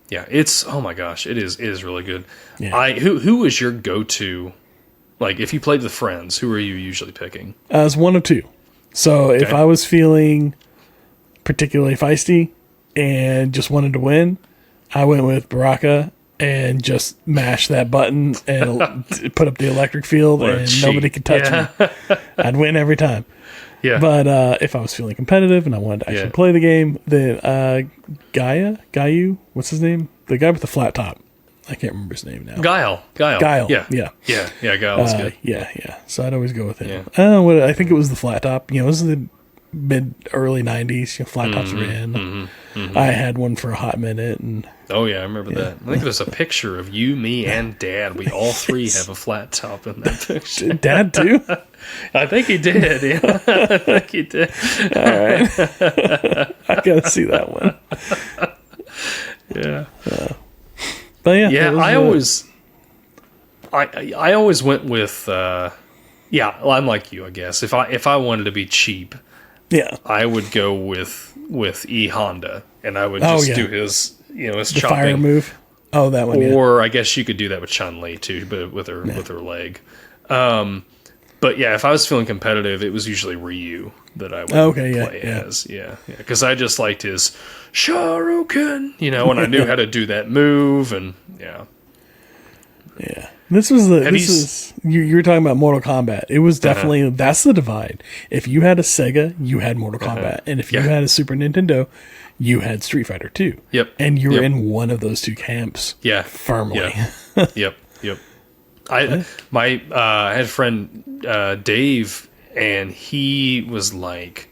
It's, oh my gosh, it is really good. Yeah. Who was your go-to, if you played with friends, who are you usually picking? As one of two. So if I was feeling particularly feisty and just wanted to win, I went with Baraka and just mash that button and put up the electric field, and nobody could touch me. I'd win every time. Yeah. But if I was feeling competitive and I wanted to actually play the game, then Gayu, what's his name? The guy with the flat top. I can't remember his name now. Guile. Yeah. Guile was good. Yeah. So I'd always go with him. Yeah. I think it was the flat top. It was the early 90s. Flat tops were in. I had one for a hot minute. Oh, yeah, I remember that. I think there's a picture of you, me, and Dad. We all three have a flat top in that picture. Dad, too? I think he did, yeah. I think he did. All right. I gotta see that one. Yeah. But yeah. Yeah, I always went with, I'm like you, I guess. If I wanted to be cheap, I would go with E Honda, and I would just do his his the chopping fire move. Oh, that one. Or I guess you could do that with Chun-Li too, but with her leg. But yeah, if I was feeling competitive, it was usually Ryu that I would play as. Yeah, because I just liked his Shoryuken, and I knew how to do that move, and yeah. You were talking about Mortal Kombat. It was definitely, that's the divide. If you had a Sega, you had Mortal Kombat. And if you had a Super Nintendo, you had Street Fighter 2. Yep. And you were in one of those two camps. Yeah. Firmly. Yep. I had a friend, Dave, and he was like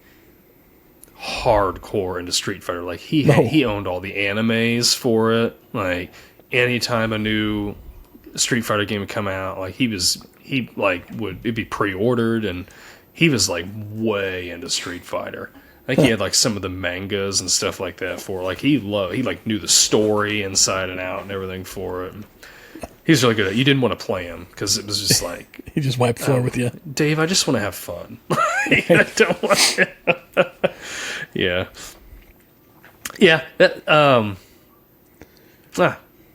hardcore into Street Fighter. Like he owned all the animes for it. Like anytime a new Street Fighter game would come out, like it'd be pre-ordered, and he was like way into Street Fighter. I think he had like some of the mangas and stuff like that for it. Like he like knew the story inside and out and everything for it. He's really good at it. You didn't want to play him because it was just like he just wiped the floor with you. Dave, I just want to have fun. I don't want to. Yeah. That,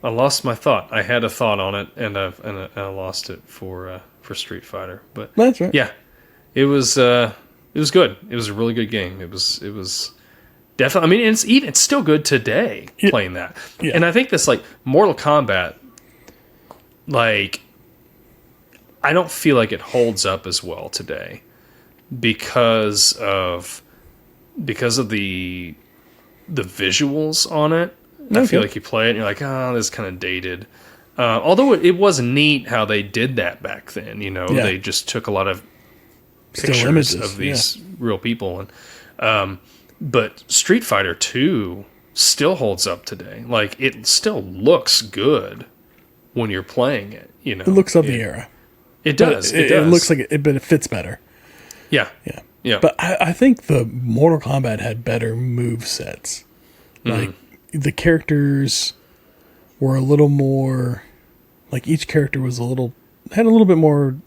I lost my thought. I had a thought on it, and I lost it for Street Fighter. But that's right. Yeah, it was good. It was a really good game. It was definitely. I mean, it's still good today playing that. Yeah. And I think this like Mortal Kombat, like I don't feel like it holds up as well today because of the visuals on it. I feel like you play it and you're like, oh, this is kind of dated. Although it was neat how they did that back then. They just took a lot of pictures of these real people. And but Street Fighter 2 still holds up today. Like, it still looks good when you're playing it. It looks of the era. It does. It does. It looks like it, but it fits better. Yeah. Yeah. But I think the Mortal Kombat had better move sets. Like, the characters were a little more, like each character was had a little bit more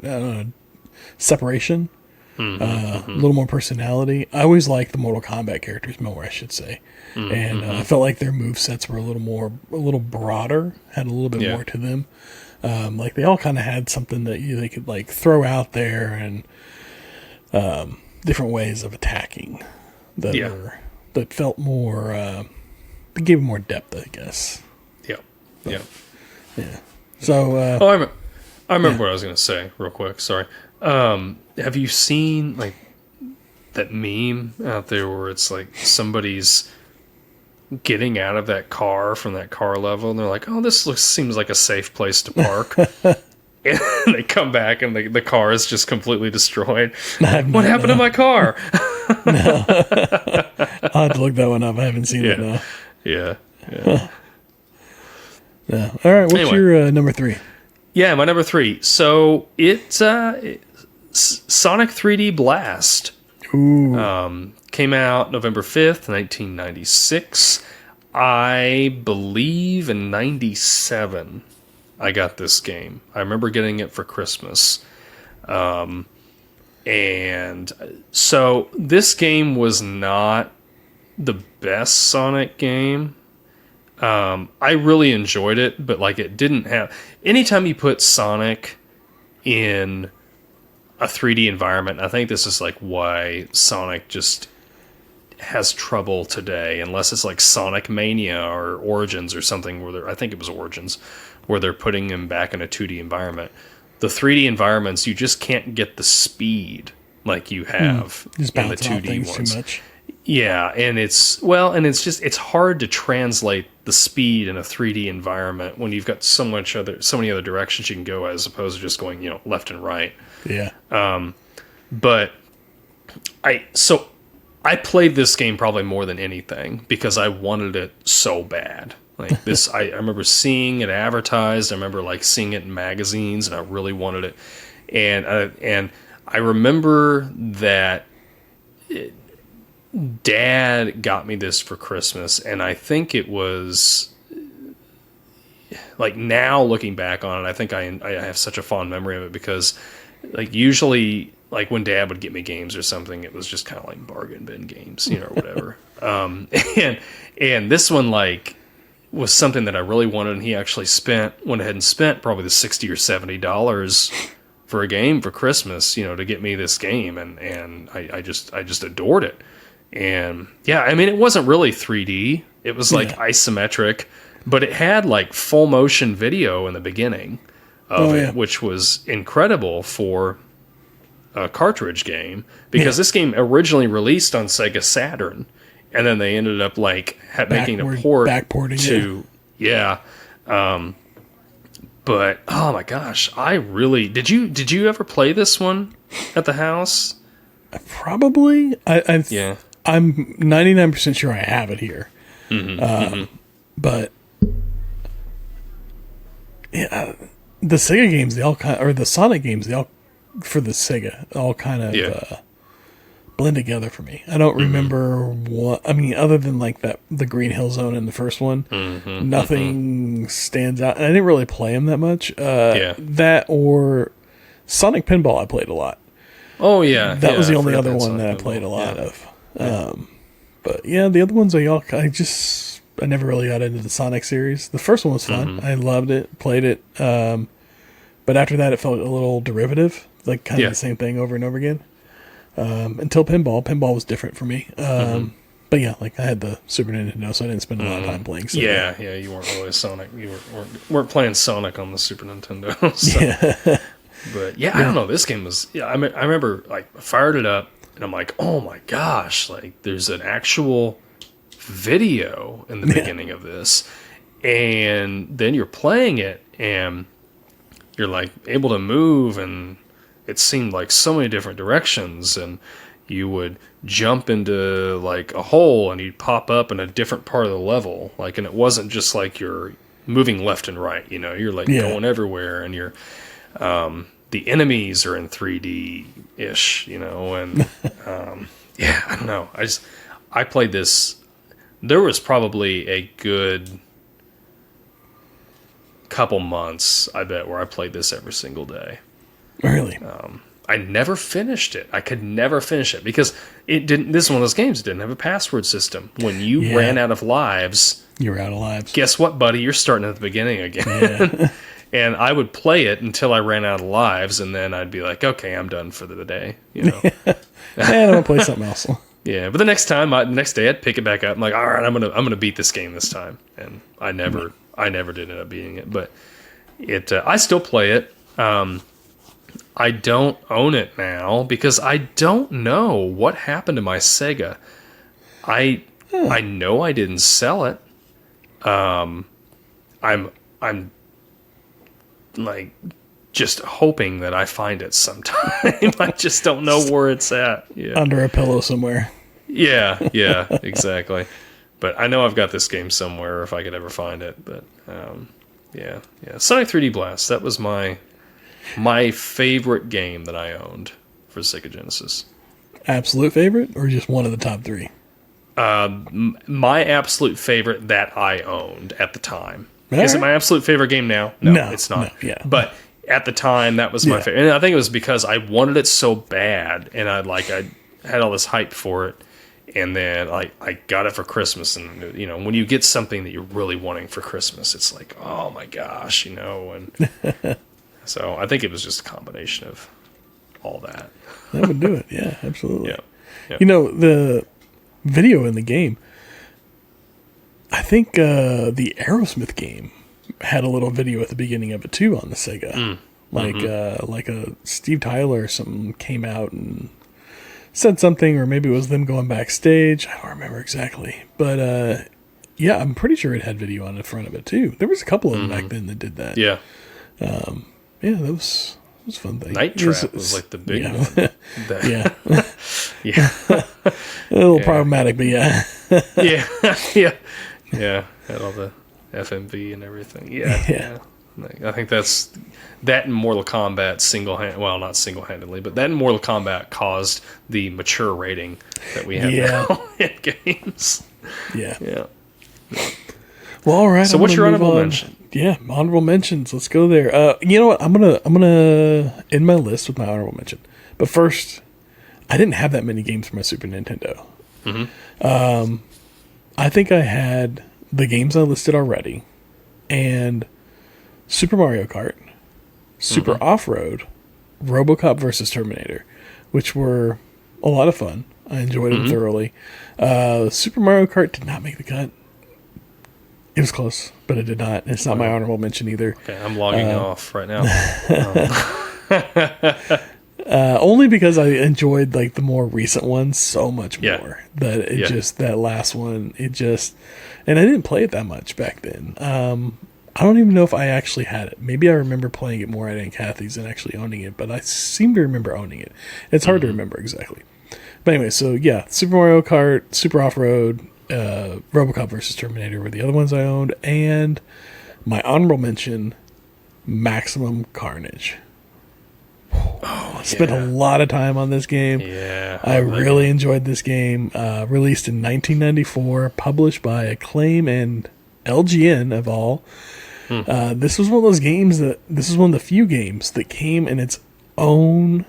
separation, a little more personality. I always liked the Mortal Kombat characters more, I should say. And I felt like their move sets were a little broader, had a little bit more to them. Like they all kind of had something that they could like throw out there, and different ways of attacking that felt more. They gave more depth, I guess. Yeah. So. I remember what I was going to say real quick. Sorry. Have you seen like that meme out there where it's like somebody's getting out of that car from that car level, and they're like, "Oh, this seems like a safe place to park." And they come back, and the car is just completely destroyed. What happened to my car? No. I'll have to look that one up. I haven't seen it now. Yeah. Yeah. All right. What's your number 3? Yeah, my number 3. So it's Sonic 3D Blast. Ooh. Came out November 5th, 1996. I believe in 97 I got this game. I remember getting it for Christmas. And so this game was not the best Sonic game. I really enjoyed it, but like it didn't have... Anytime you put Sonic in a 3D environment, I think this is like why Sonic just has trouble today, unless it's like Sonic Mania or Origins or something where I think it was Origins, where they're putting him back in a 2D environment. The 3D environments, you just can't get the speed like you have in the 2D ones. Too much. Yeah, and it's hard to translate the speed in a 3D environment when you've got so many other directions you can go as opposed to just going, left and right. Yeah. But I played this game probably more than anything because I wanted it so bad. Like this, I remember seeing it advertised. I remember like seeing it in magazines, and I really wanted it. And I remember that Dad got me this for Christmas, and I think it was like, now looking back on it, I think I have such a fond memory of it because like usually like when Dad would get me games or something, it was just kind of like bargain bin games, or whatever. And this one like was something that I really wanted, and he actually went ahead and spent probably the $60 or $70 for a game for Christmas, to get me this game, and I just adored it. And yeah, I mean, it wasn't really 3D. It was like isometric, but it had like full motion video in the beginning. of it, which was incredible for a cartridge game, because this game originally released on Sega Saturn, and then they ended up like making a port to but oh my gosh, I really did you ever play this one at the house? Probably. I'm 99% sure I have it here. But yeah, the Sega games, the Sonic games, they all for the Sega all kind of blend together for me. I don't remember what, I mean, other than like the Green Hill Zone in the first one, nothing stands out. And I didn't really play them that much. That or Sonic Pinball I played a lot. Oh yeah. That was the only other one that I played a lot of. But yeah, the other ones I never really got into the Sonic series. The first one was fun. I loved it, played it. But after that, it felt a little derivative, like kind of the same thing over and over again. Until Pinball. Pinball was different for me. But yeah, like I had the Super Nintendo, so I didn't spend a lot of time playing Sega. Yeah, you weren't really Sonic. You weren't playing Sonic on the Super Nintendo. So. But yeah, I don't know. This game was. Yeah, I remember like I fired it up, and I'm like, oh my gosh! Like there's an actual video in the beginning of this, and then you're playing it, and you're like able to move, and it seemed like so many different directions, and you would jump into like a hole and you'd pop up in a different part of the level, like, and it wasn't just like you're moving left and right, you know, you're like going everywhere, and you're the enemies are in 3D ish, you know, and I don't know, I played this. There was probably a good couple months, I bet, where I played this every single day. Really? I never finished it. I could never finish it because it didn't. This is one of those games that didn't have a password system. When you ran out of lives, you're out of lives. Guess what, buddy? You're starting at the beginning again. Yeah. And I would play it until I ran out of lives, and then I'd be like, "Okay, I'm done for the day." You know, and I'm gonna play something else. Yeah, but the next day, I'd pick it back up. I'm like, "All right, I'm gonna beat this game this time," and I never did end up beating it, but I still play it. I don't own it now because I don't know what happened to my Sega. I know I didn't sell it. I'm like just hoping that I find it sometime. I just don't know where it's at. Yeah. Under a pillow somewhere. Yeah, exactly. But I know I've got this game somewhere if I could ever find it. But yeah. Sonic 3D Blast. That was my favorite game that I owned for Sega Genesis. Absolute favorite, or just one of the top three? My absolute favorite that I owned at the time. Is it my absolute favorite game now? No, it's not. No, But at the time, that was my favorite. And I think it was because I wanted it so bad, and I had all this hype for it. And then I got it for Christmas, and you know, when you get something that you're really wanting for Christmas, it's like, oh my gosh, you know. And so I think it was just a combination of all that. That would do it. Yeah, absolutely. Yeah. You know, the video in the game, I think the Aerosmith game had a little video at the beginning of it too on the Sega. Like a Steve Tyler or something came out and said something, or maybe it was them going backstage. I don't remember exactly. But yeah, I'm pretty sure it had video on the front of it too. There was a couple of them back then that did that. Yeah. Yeah, that was a fun thing. Night Trap was like the big one. Yeah. A little problematic, but yeah. Yeah. Had all the FMV and everything. Yeah. I think that in Mortal Kombat not single-handedly, but that in Mortal Kombat caused the mature rating that we have now in games. Yeah. Well, all right. So what's your honorable mention? Yeah, honorable mentions. Let's go there. You know what? I'm gonna end my list with my honorable mention. But first, I didn't have that many games for my Super Nintendo. I think I had the games I listed already, and Super Mario Kart, Super Off-Road, RoboCop vs. Terminator, which were a lot of fun. I enjoyed them thoroughly. Super Mario Kart did not make the cut. It was close, but it did not. It's not my honorable mention either. Okay, I'm logging off right now. Only because I enjoyed like the more recent ones so much more that it just that last one and I didn't play it that much back then. I don't even know if I actually had it. Maybe I remember playing it more at Aunt Kathy's than actually owning it, but I seem to remember owning it. It's hard to remember exactly. But anyway, so yeah, Super Mario Kart, Super Off-Road, RoboCop vs. Terminator were the other ones I owned, and my honorable mention, Maximum Carnage. I spent a lot of time on this game. Yeah, I really enjoyed this game. Released in 1994, published by Acclaim and LGN of all. This was one of those games this is one of the few games that came in its own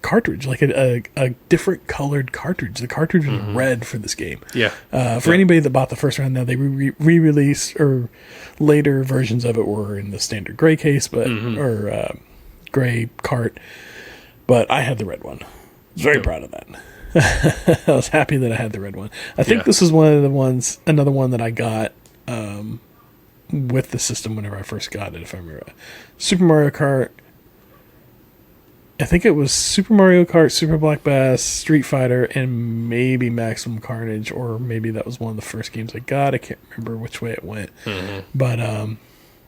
cartridge, like a different colored cartridge. The cartridge was red for this game. For anybody that bought the first round, now they re-released, or later versions of it were in the standard gray case, but or gray cart. But I had the red one. I was very proud of that. I was happy that I had the red one. I think this is another one that I got with the system whenever I first got it, if I remember right. Super Mario Kart. I think it was Super Mario Kart, Super Black Bass, Street Fighter, and maybe Maximum Carnage, or maybe that was one of the first games I got. I can't remember which way it went. But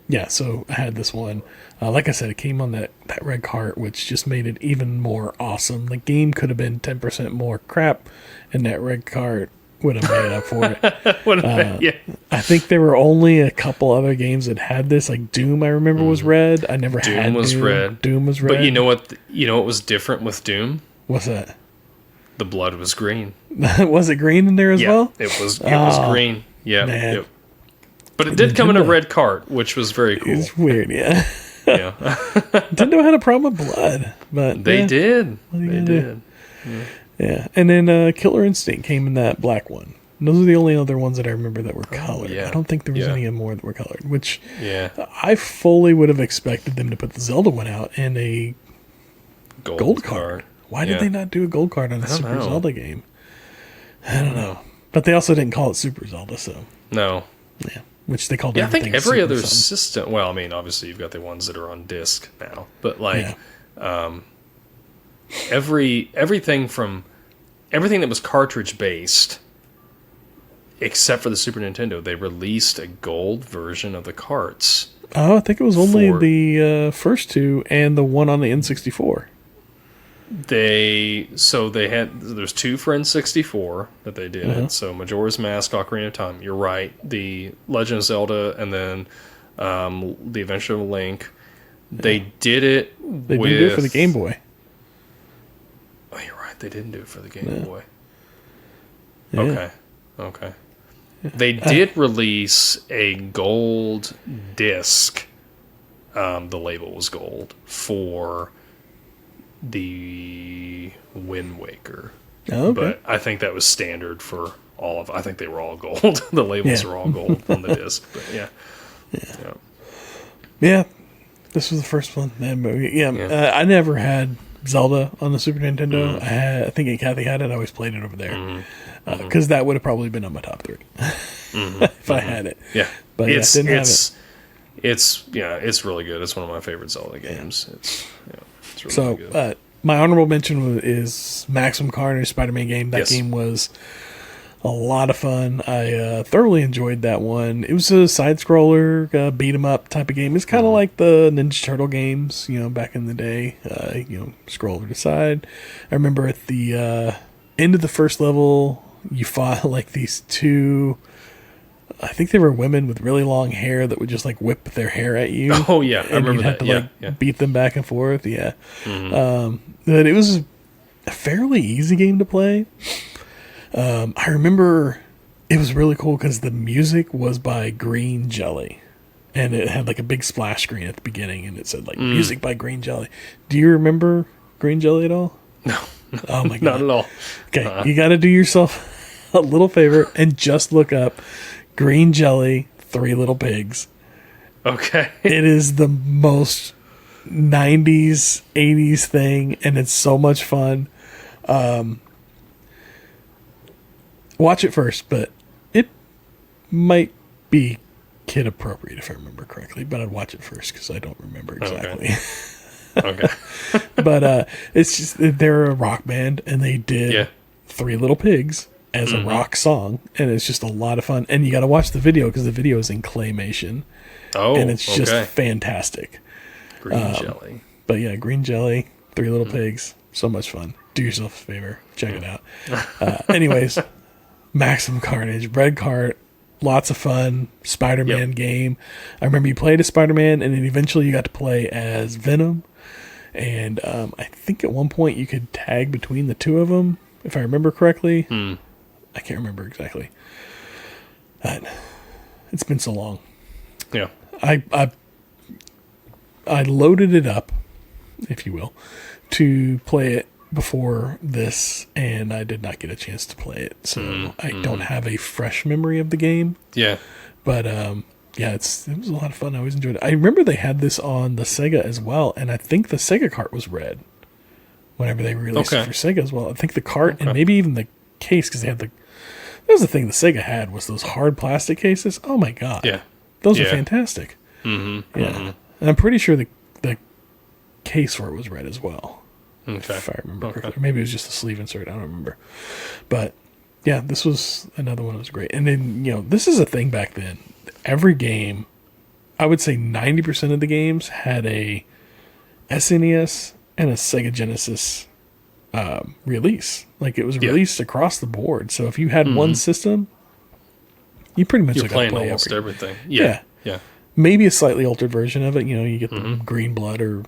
yeah, so I had this one. Like I said, it came on that red cart, which just made it even more awesome. The game could have been 10% more crap, and that red cart would have made up for it. I think there were only a couple other games that had this, like Doom. I remember was red. I never had Doom. Doom was red. But you know what? You know what was different with Doom? What's that? The blood was green. Was it green in there as well? It was green. Yeah. Man. But it did come in a red cart, which was very cool. It's weird, yeah. Yeah. Nintendo had a problem with blood, but they did. They did. Yeah. And then Killer Instinct came in that black one. And those are the only other ones that I remember that were colored. I don't think there was any more that were colored, which I fully would have expected them to put the Zelda one out in a gold card. Why did they not do a gold card on a Super Zelda game? I don't know. But they also didn't call it Super Zelda, so. No. Yeah. Which they called I think every Super other something. system. Well, I mean, obviously you've got the ones that are on disc now, but like everything that was cartridge based, except for the Super Nintendo, they released a gold version of the carts. Oh, I think it was only the first two and the one on the N64. There's two for N64 that they did. So Majora's Mask, Ocarina of Time. You're right. The Legend of Zelda, and then the Adventure of Link. They did it. They didn't do it for the Game Boy. Oh, you're right. They didn't do it for the Game Boy. Yeah. Okay. They did release a gold disc. The label was gold for the Wind Waker. Oh, okay. But I think that was standard for all of. I think they were all gold. The labels were all gold on the disc. But yeah. This was the first one. I never had Zelda on the Super Nintendo. I think Aunt Kathy had it. I always played it over there because that would have probably been on my top 3 if I had it. Yeah, but didn't have it. It's really good. It's one of my favorite Zelda games. It's really good. My honorable mention is Maximum Carnage Spider-Man game. That game was a lot of fun. I thoroughly enjoyed that one. It was a side-scroller, beat-em-up type of game. It's kind of like the Ninja Turtle games, back in the day. Scroll over to the side. I remember at the end of the first level, you fought like these two. I think they were women with really long hair that would just like whip their hair at you. Oh yeah, I remember that. To beat them back and forth. Yeah, but it was a fairly easy game to play. I remember it was really cool because the music was by Green Jelly, and it had like a big splash screen at the beginning, and it said like music by Green Jelly. Do you remember Green Jelly at all? No. Oh my god, not at all. Okay, you got to do yourself a little favor and just look up Green Jelly, Three Little Pigs. Okay. It is the most 90s, 80s thing, and it's so much fun. Watch it first, but it might be kid appropriate if I remember correctly, but I'd watch it first because I don't remember exactly. Okay. But it's just they're a rock band and they did Three Little Pigs as a rock song, and it's just a lot of fun. And you got to watch the video because the video is in claymation. Oh, and it's just fantastic. Green jelly. But yeah, green jelly, Three Little Pigs, so much fun. Do yourself a favor, check it out. Anyways, Maximum Carnage, Red Cart, lots of fun. Spider-Man game. I remember you played as Spider-Man, and then eventually you got to play as Venom. And I think at one point you could tag between the two of them, if I remember correctly. I can't remember exactly. It's been so long. Yeah. I loaded it up, if you will, to play it before this, and I did not get a chance to play it. So I don't have a fresh memory of the game. Yeah. But yeah, it was a lot of fun. I always enjoyed it. I remember they had this on the Sega as well, and I think the Sega cart was red whenever they released it for Sega as well. I think the cart and maybe even the case, because they had that was the thing the Sega had, was those hard plastic cases. Oh my god. Yeah. Those are fantastic. Yeah. And I'm pretty sure the case for it was red as well. Okay. If I remember correctly. Maybe it was just a sleeve insert. I don't remember. But yeah, this was another one that was great. And then, this is a thing back then. Every game, I would say 90% of the games had a S.N.E.S. and a Sega Genesis release. Like, it was released across the board. So if you had one system, you pretty much You're got to playing play almost everything. Yeah. Maybe a slightly altered version of it. You get the green blood or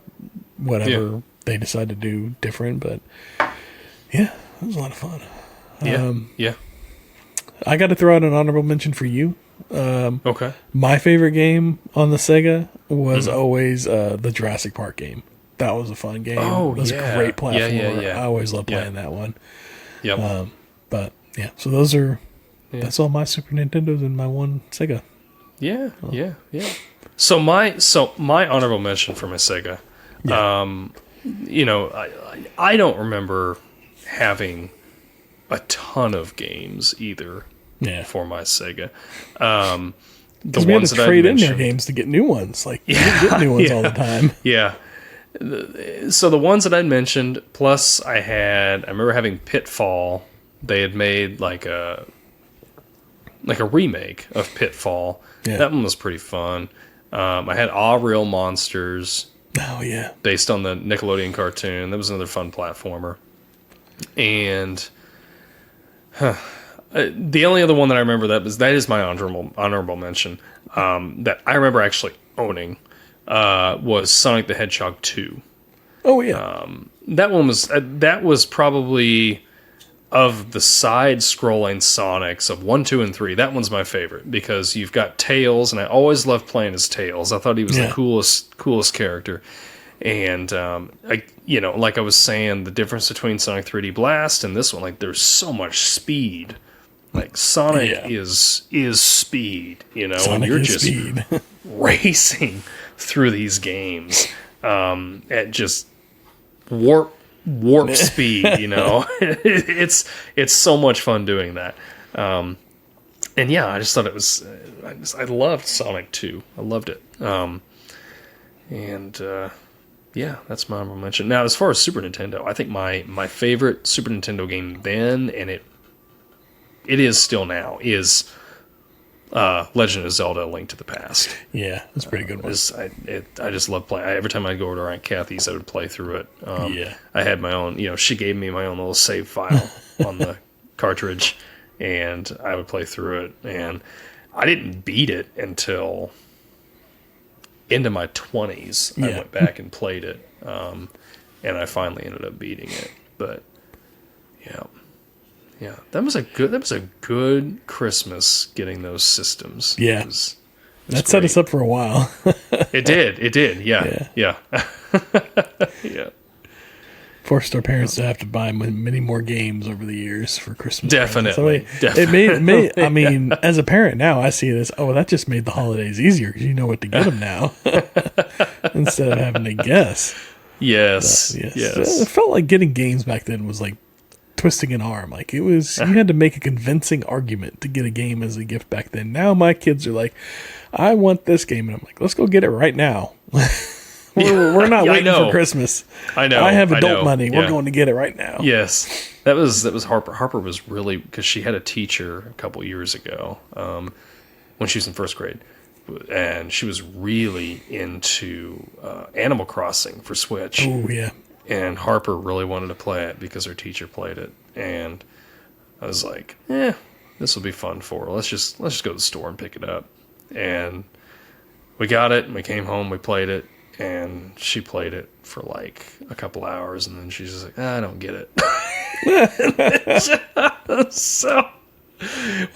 whatever they decide to do different. But yeah, it was a lot of fun. Yeah. I got to throw out an honorable mention for you. Okay. My favorite game on the Sega was always the Jurassic Park game. That was a fun game. Oh, it was a great platform. I always loved playing that one. Yep. But yeah, so that's all my Super Nintendos and my one Sega. Yeah. So my honorable mention for my Sega. I don't remember having a ton of games either. For my Sega. The we ones had to that trade I in their games to get new ones. Like, you didn't get new ones all the time. Yeah. So the ones that I mentioned, plus I remember having Pitfall. They had made like a remake of Pitfall. Yeah. That one was pretty fun. I had All Real Monsters. Oh, yeah. Based on the Nickelodeon cartoon. That was another fun platformer. And the only other one that I remember that is my honorable mention that I remember actually owning was Sonic the Hedgehog 2. Oh yeah, that was probably, of the side-scrolling Sonics of 1, 2, and 3. That one's my favorite because you've got Tails, and I always loved playing as Tails. I thought he was the coolest character. And like I was saying, the difference between Sonic 3D Blast and this one, like, there's so much speed. Like, Sonic is speed, Sonic and you're just racing through these games at just warp speed, It's so much fun doing that. And yeah, I just thought it was, I loved Sonic 2. I loved it. Yeah, that's my honorable mention. Now, as far as Super Nintendo, I think my favorite Super Nintendo game then, and it is still now, is Legend of Zelda: Link to the Past. Yeah, that's a pretty good one. I just love playing. Every time I'd go over to Aunt Kathy's, I would play through it. I had my own, she gave me my own little save file on the cartridge, and I would play through it. And I didn't beat it until into my 20s. I went back and played it, and I finally ended up beating it. But yeah, that was a good Christmas getting those systems. Yeah, that set us up for a while. It did. Yeah. Yeah. Forced our parents to have to buy many more games over the years for Christmas. Definitely. It made. I mean, as a parent now, I see this. Oh, that just made the holidays easier because you know what to get them now instead of having to guess. Yes. Yes. It felt like getting games back then was like twisting an arm. Like, it was, you had to make a convincing argument to get a game as a gift back then. Now my kids are like, I want this game. And I'm like, let's go get it right now. we're not waiting for Christmas. I know. I have adult money. We're going to get it right now. Yes. That was Harper. Harper was really, because she had a teacher a couple years ago when she was in first grade. And she was really into Animal Crossing for Switch. Oh, yeah. And Harper really wanted to play it because her teacher played it. And I was like, this will be fun for her. Let's just go to the store and pick it up. And we got it, and we came home, we played it, and she played it for like a couple hours, and then she's just like, I don't get it. So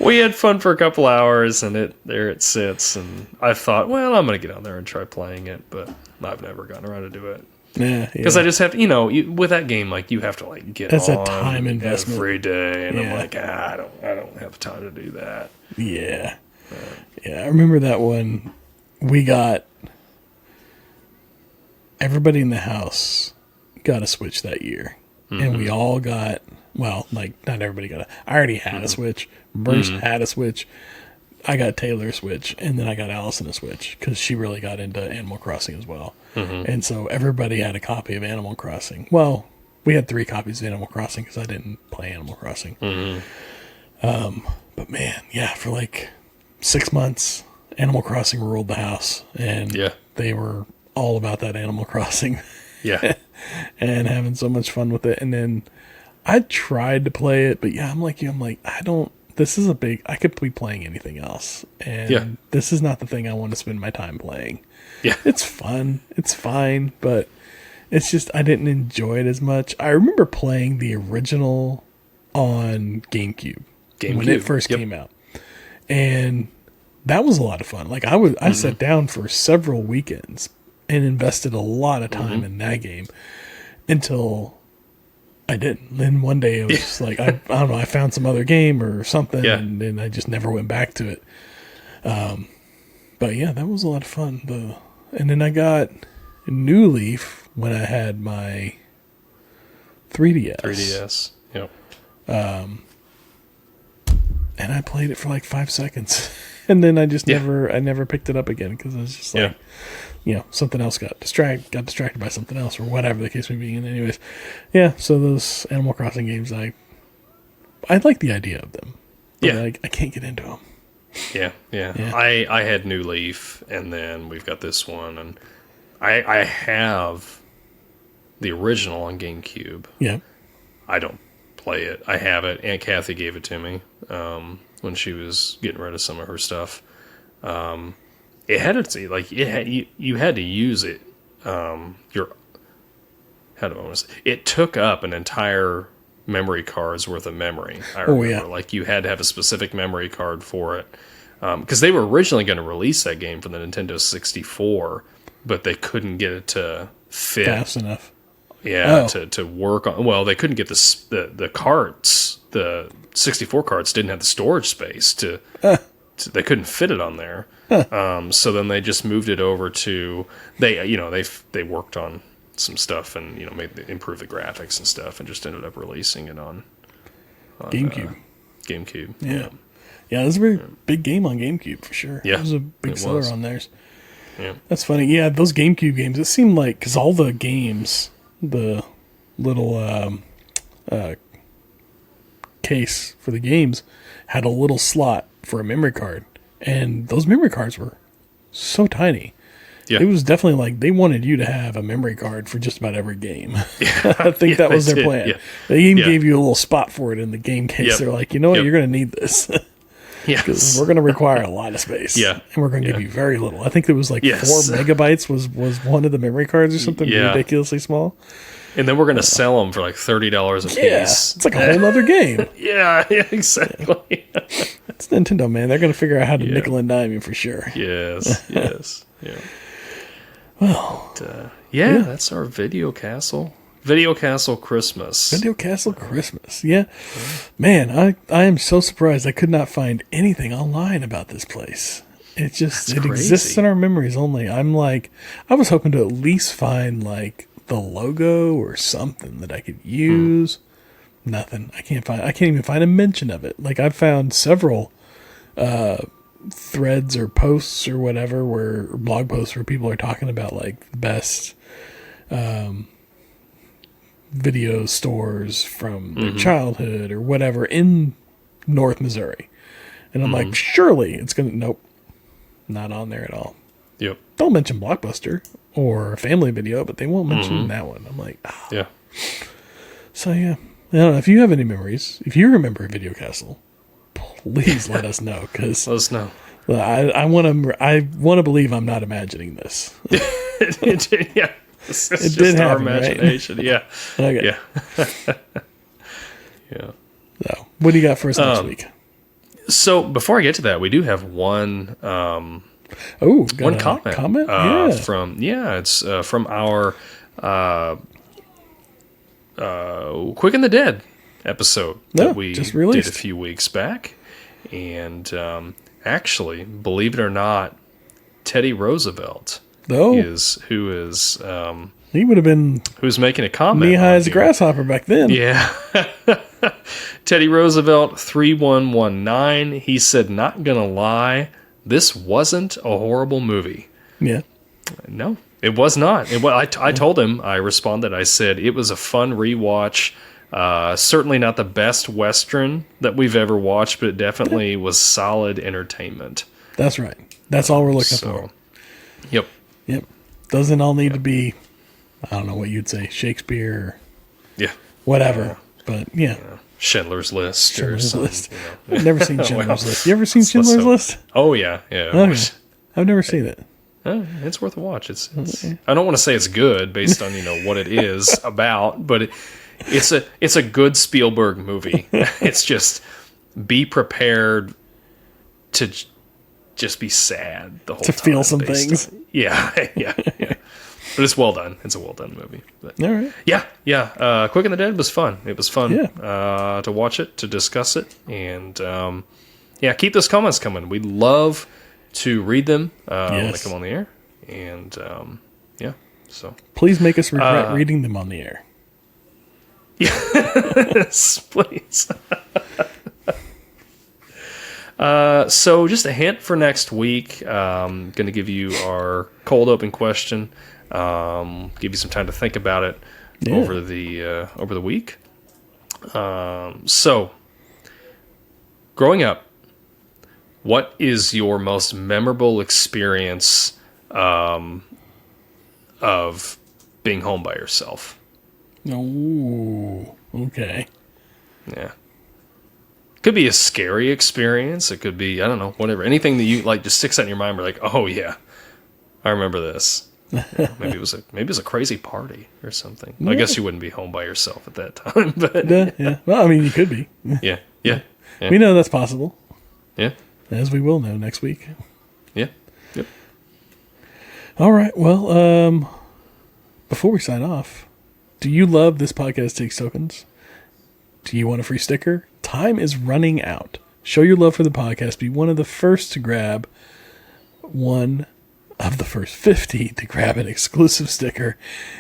we had fun for a couple hours, and there it sits, and I thought, well, I'm going to get on there and try playing it, but I've never gotten around to do it. Yeah, because I just have to, with that game, like, you have to like get that's on a time investment every day, and I'm like, I don't have time to do that. Yeah, I remember that one. We got everybody in the house got a Switch that year, and we all got, well, like, not everybody got I already had a Switch. Bruce had a Switch. I got Taylor a Switch, and then I got Allison a Switch because she really got into Animal Crossing as well. And so everybody had a copy of Animal Crossing. Well, we had 3 copies of Animal Crossing because I didn't play Animal Crossing. But man, for like 6 months, Animal Crossing ruled the house, and they were all about that Animal Crossing. And having so much fun with it. And then I tried to play it, but I'm like you. I'm like, this is I could be playing anything else. And this is not the thing I want to spend my time playing. It's fun. It's fine, but it's just, I didn't enjoy it as much. I remember playing the original on GameCube. When it first came out. And that was a lot of fun. Like, I sat down for several weekends and invested a lot of time in that game until I didn't. Then one day it was just like, I don't know, I found some other game or something, and then I just never went back to it. But that was a lot of fun. And then I got New Leaf when I had my 3DS. Yep. And I played it for like 5 seconds. And then I just never picked it up again because I was just like, something else got distracted by something else or whatever the case may be. And anyways, so those Animal Crossing games, I like the idea of them. But I can't get into them. I had New Leaf, and then we've got this one, and I have the original on GameCube. I don't play it. I have it. Aunt Kathy gave it to me when she was getting rid of some of her stuff. It had you had to use it. It took up an entire memory card's worth of memory. I remember, like, you had to have a specific memory card for it because they were originally going to release that game for the Nintendo 64, but they couldn't get it to fit fast enough. To work on. Well, they couldn't get the carts. The 64 carts didn't have the storage space to they couldn't fit it on there. So then they just moved it over to they worked on some stuff and improved the graphics and stuff and just ended up releasing it on GameCube. GameCube. It was a very big game on GameCube for sure. It was a big seller on theirs. That's funny. Those GameCube games, it seemed like, because all the games, the little case for the games had a little slot for a memory card, and those memory cards were so tiny. It was definitely like they wanted you to have a memory card for just about every game. I think that was their plan. They even gave you a little spot for it in the game case. They're like, you know what, you're going to need this. Because we're going to require a lot of space. And we're going to give you very little. I think there was like 4 megabytes was one of the memory cards or something ridiculously small. And then we're going to sell them for like $30 a piece. It's like a whole other game. Exactly. It's Nintendo, man. They're going to figure out how to nickel and dime you for sure. Well, but, that's our Video Castle. Video Castle Christmas. Video Castle Christmas. Man, I am so surprised I could not find anything online about this place. It just exists in our memories only. I'm like, I was hoping to at least find like the logo or something that I could use, Nothing. I can't even find a mention of it. Like, I've found several threads or posts or whatever, or blog posts where people are talking about like the best video stores from their childhood or whatever in North Missouri. And I'm like, surely it's going to, nope, not on there at all. Yep. They'll mention Blockbuster or Family Video, but they won't mention that one. I'm like, oh. Yeah. So yeah, I don't know if you have any memories. If you remember Video Castle, please let us know, because Let us know. I want to believe I'm not imagining this. Yeah. It's It just did our happen, right? imagination. Yeah. Okay. Yeah. Yeah. So, what do you got for us next week? So before I get to that, we do have one One comment. Yeah. It's from our Quick and the Dead episode that we just did released a few weeks back. And actually, believe it or not, Teddy Roosevelt who's he would have been who's making a comment. knee high as a grasshopper back then. Yeah. Teddy Roosevelt 3119. He said, "Not gonna lie, this wasn't a horrible movie." Yeah. No, it was not. I told him, I responded, I said, it was a fun rewatch. Certainly not the best Western that we've ever watched, but it definitely was solid entertainment. That's right. That's all we're looking for. Yep. Yep. Doesn't all need to be, I don't know what you'd say, Shakespeare or Yeah. whatever. But yeah. Schindler's List. Schindler's or List. you know. I've never seen Schindler's List. You ever seen Schindler's List? Oh, yeah. Yeah. Okay. I've never seen it. It's worth a watch. It's I don't want to say it's good based on, what it is about, but it's a good Spielberg movie. It's just, be prepared to just be sad the whole time. To feel some things. Yeah. But it's well done. It's a well done movie. But, All right. Yeah. Quick and the Dead was fun. It was fun Yeah. to watch it, to discuss it, and keep those comments coming. We'd love to read them when they come on the air, and so please make us regret reading them on the air. Yes, please. So just a hint for next week. Going to give you our cold open question. Give you some time to think about it over the week. So, growing up, what is your most memorable experience of being home by yourself? Oh, okay. Yeah. Could be a scary experience. It could be, I don't know, whatever. Anything that you like just sticks out in your mind. We're like, oh yeah, I remember this. Maybe it was a crazy party or something. Yeah. I guess you wouldn't be home by yourself at that time, but yeah. Well, I mean, you could be. Yeah. We know that's possible. Yeah. As we will know next week. Yeah. Yep. All right. Well, before we sign off, do you love This Podcast Takes Tokens? Do you want a free sticker? Time is running out. Show your love for the podcast. Be one of the first to grab one of the first 50 to grab an exclusive sticker.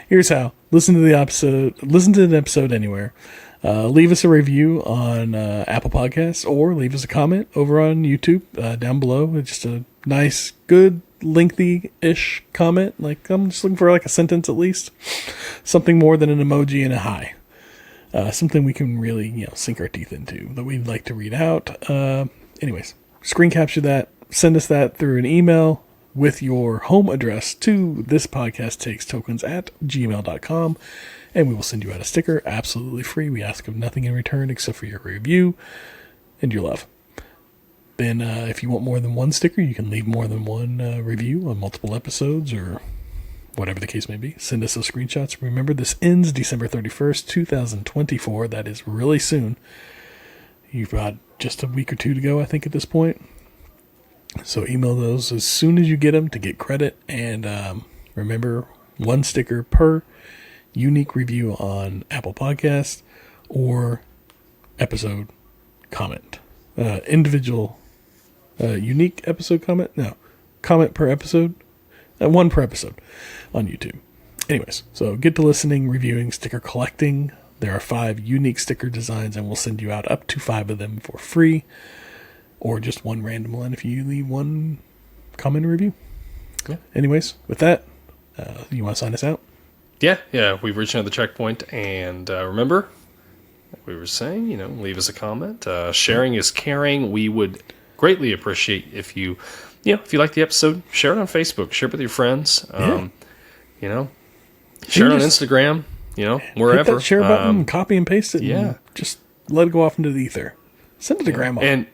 Here's how. Listen to the episode anywhere. Leave us a review on Apple Podcasts, or leave us a comment over on YouTube down below. It's just a nice, good, lengthy-ish comment. Like, I'm just looking for like a sentence at least. Something more than an emoji and a hi. Something we can really, sink our teeth into that we'd like to read out. Anyways, screen capture that. Send us that through an email with your home address to thispodcasttakestokens@gmail.com, and we will send you out a sticker absolutely free. We ask of nothing in return except for your review and your love. Then if you want more than one sticker, you can leave more than one review on multiple episodes or whatever the case may be. Send us those screenshots. Remember, this ends December 31st, 2024. That is really soon. You've got just a week or two to go, I think, at this point. So email those as soon as you get them to get credit. And remember, one sticker per unique review on Apple Podcasts or episode comment. Individual unique episode comment? No. Comment per episode? One per episode on YouTube. Anyways, so get to listening, reviewing, sticker collecting, There are 5 unique sticker designs, and we'll send you out up to 5 of them for free, or just one random one if you leave one comment or review. Yeah. Anyways, with that, you want to sign us out? Yeah. We've reached another checkpoint, and remember, what we were saying, leave us a comment. Sharing is caring. We would greatly appreciate if you like the episode, share it on Facebook, share it with your friends. Share it on Instagram. Wherever. Hit that share button, copy and paste it, yeah. and just let it go off into the ether. Send it to grandma. And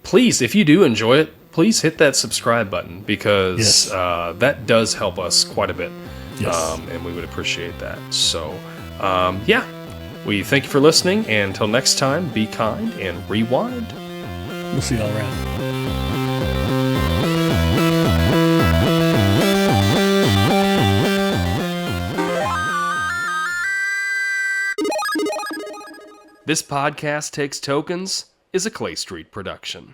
please, if you do enjoy it, please hit that subscribe button, because that does help us quite a bit. Yes. And we would appreciate that. So, we thank you for listening, and until next time, be kind and rewind. We'll see y'all around. This Podcast Takes Tokens is a Clay Street production.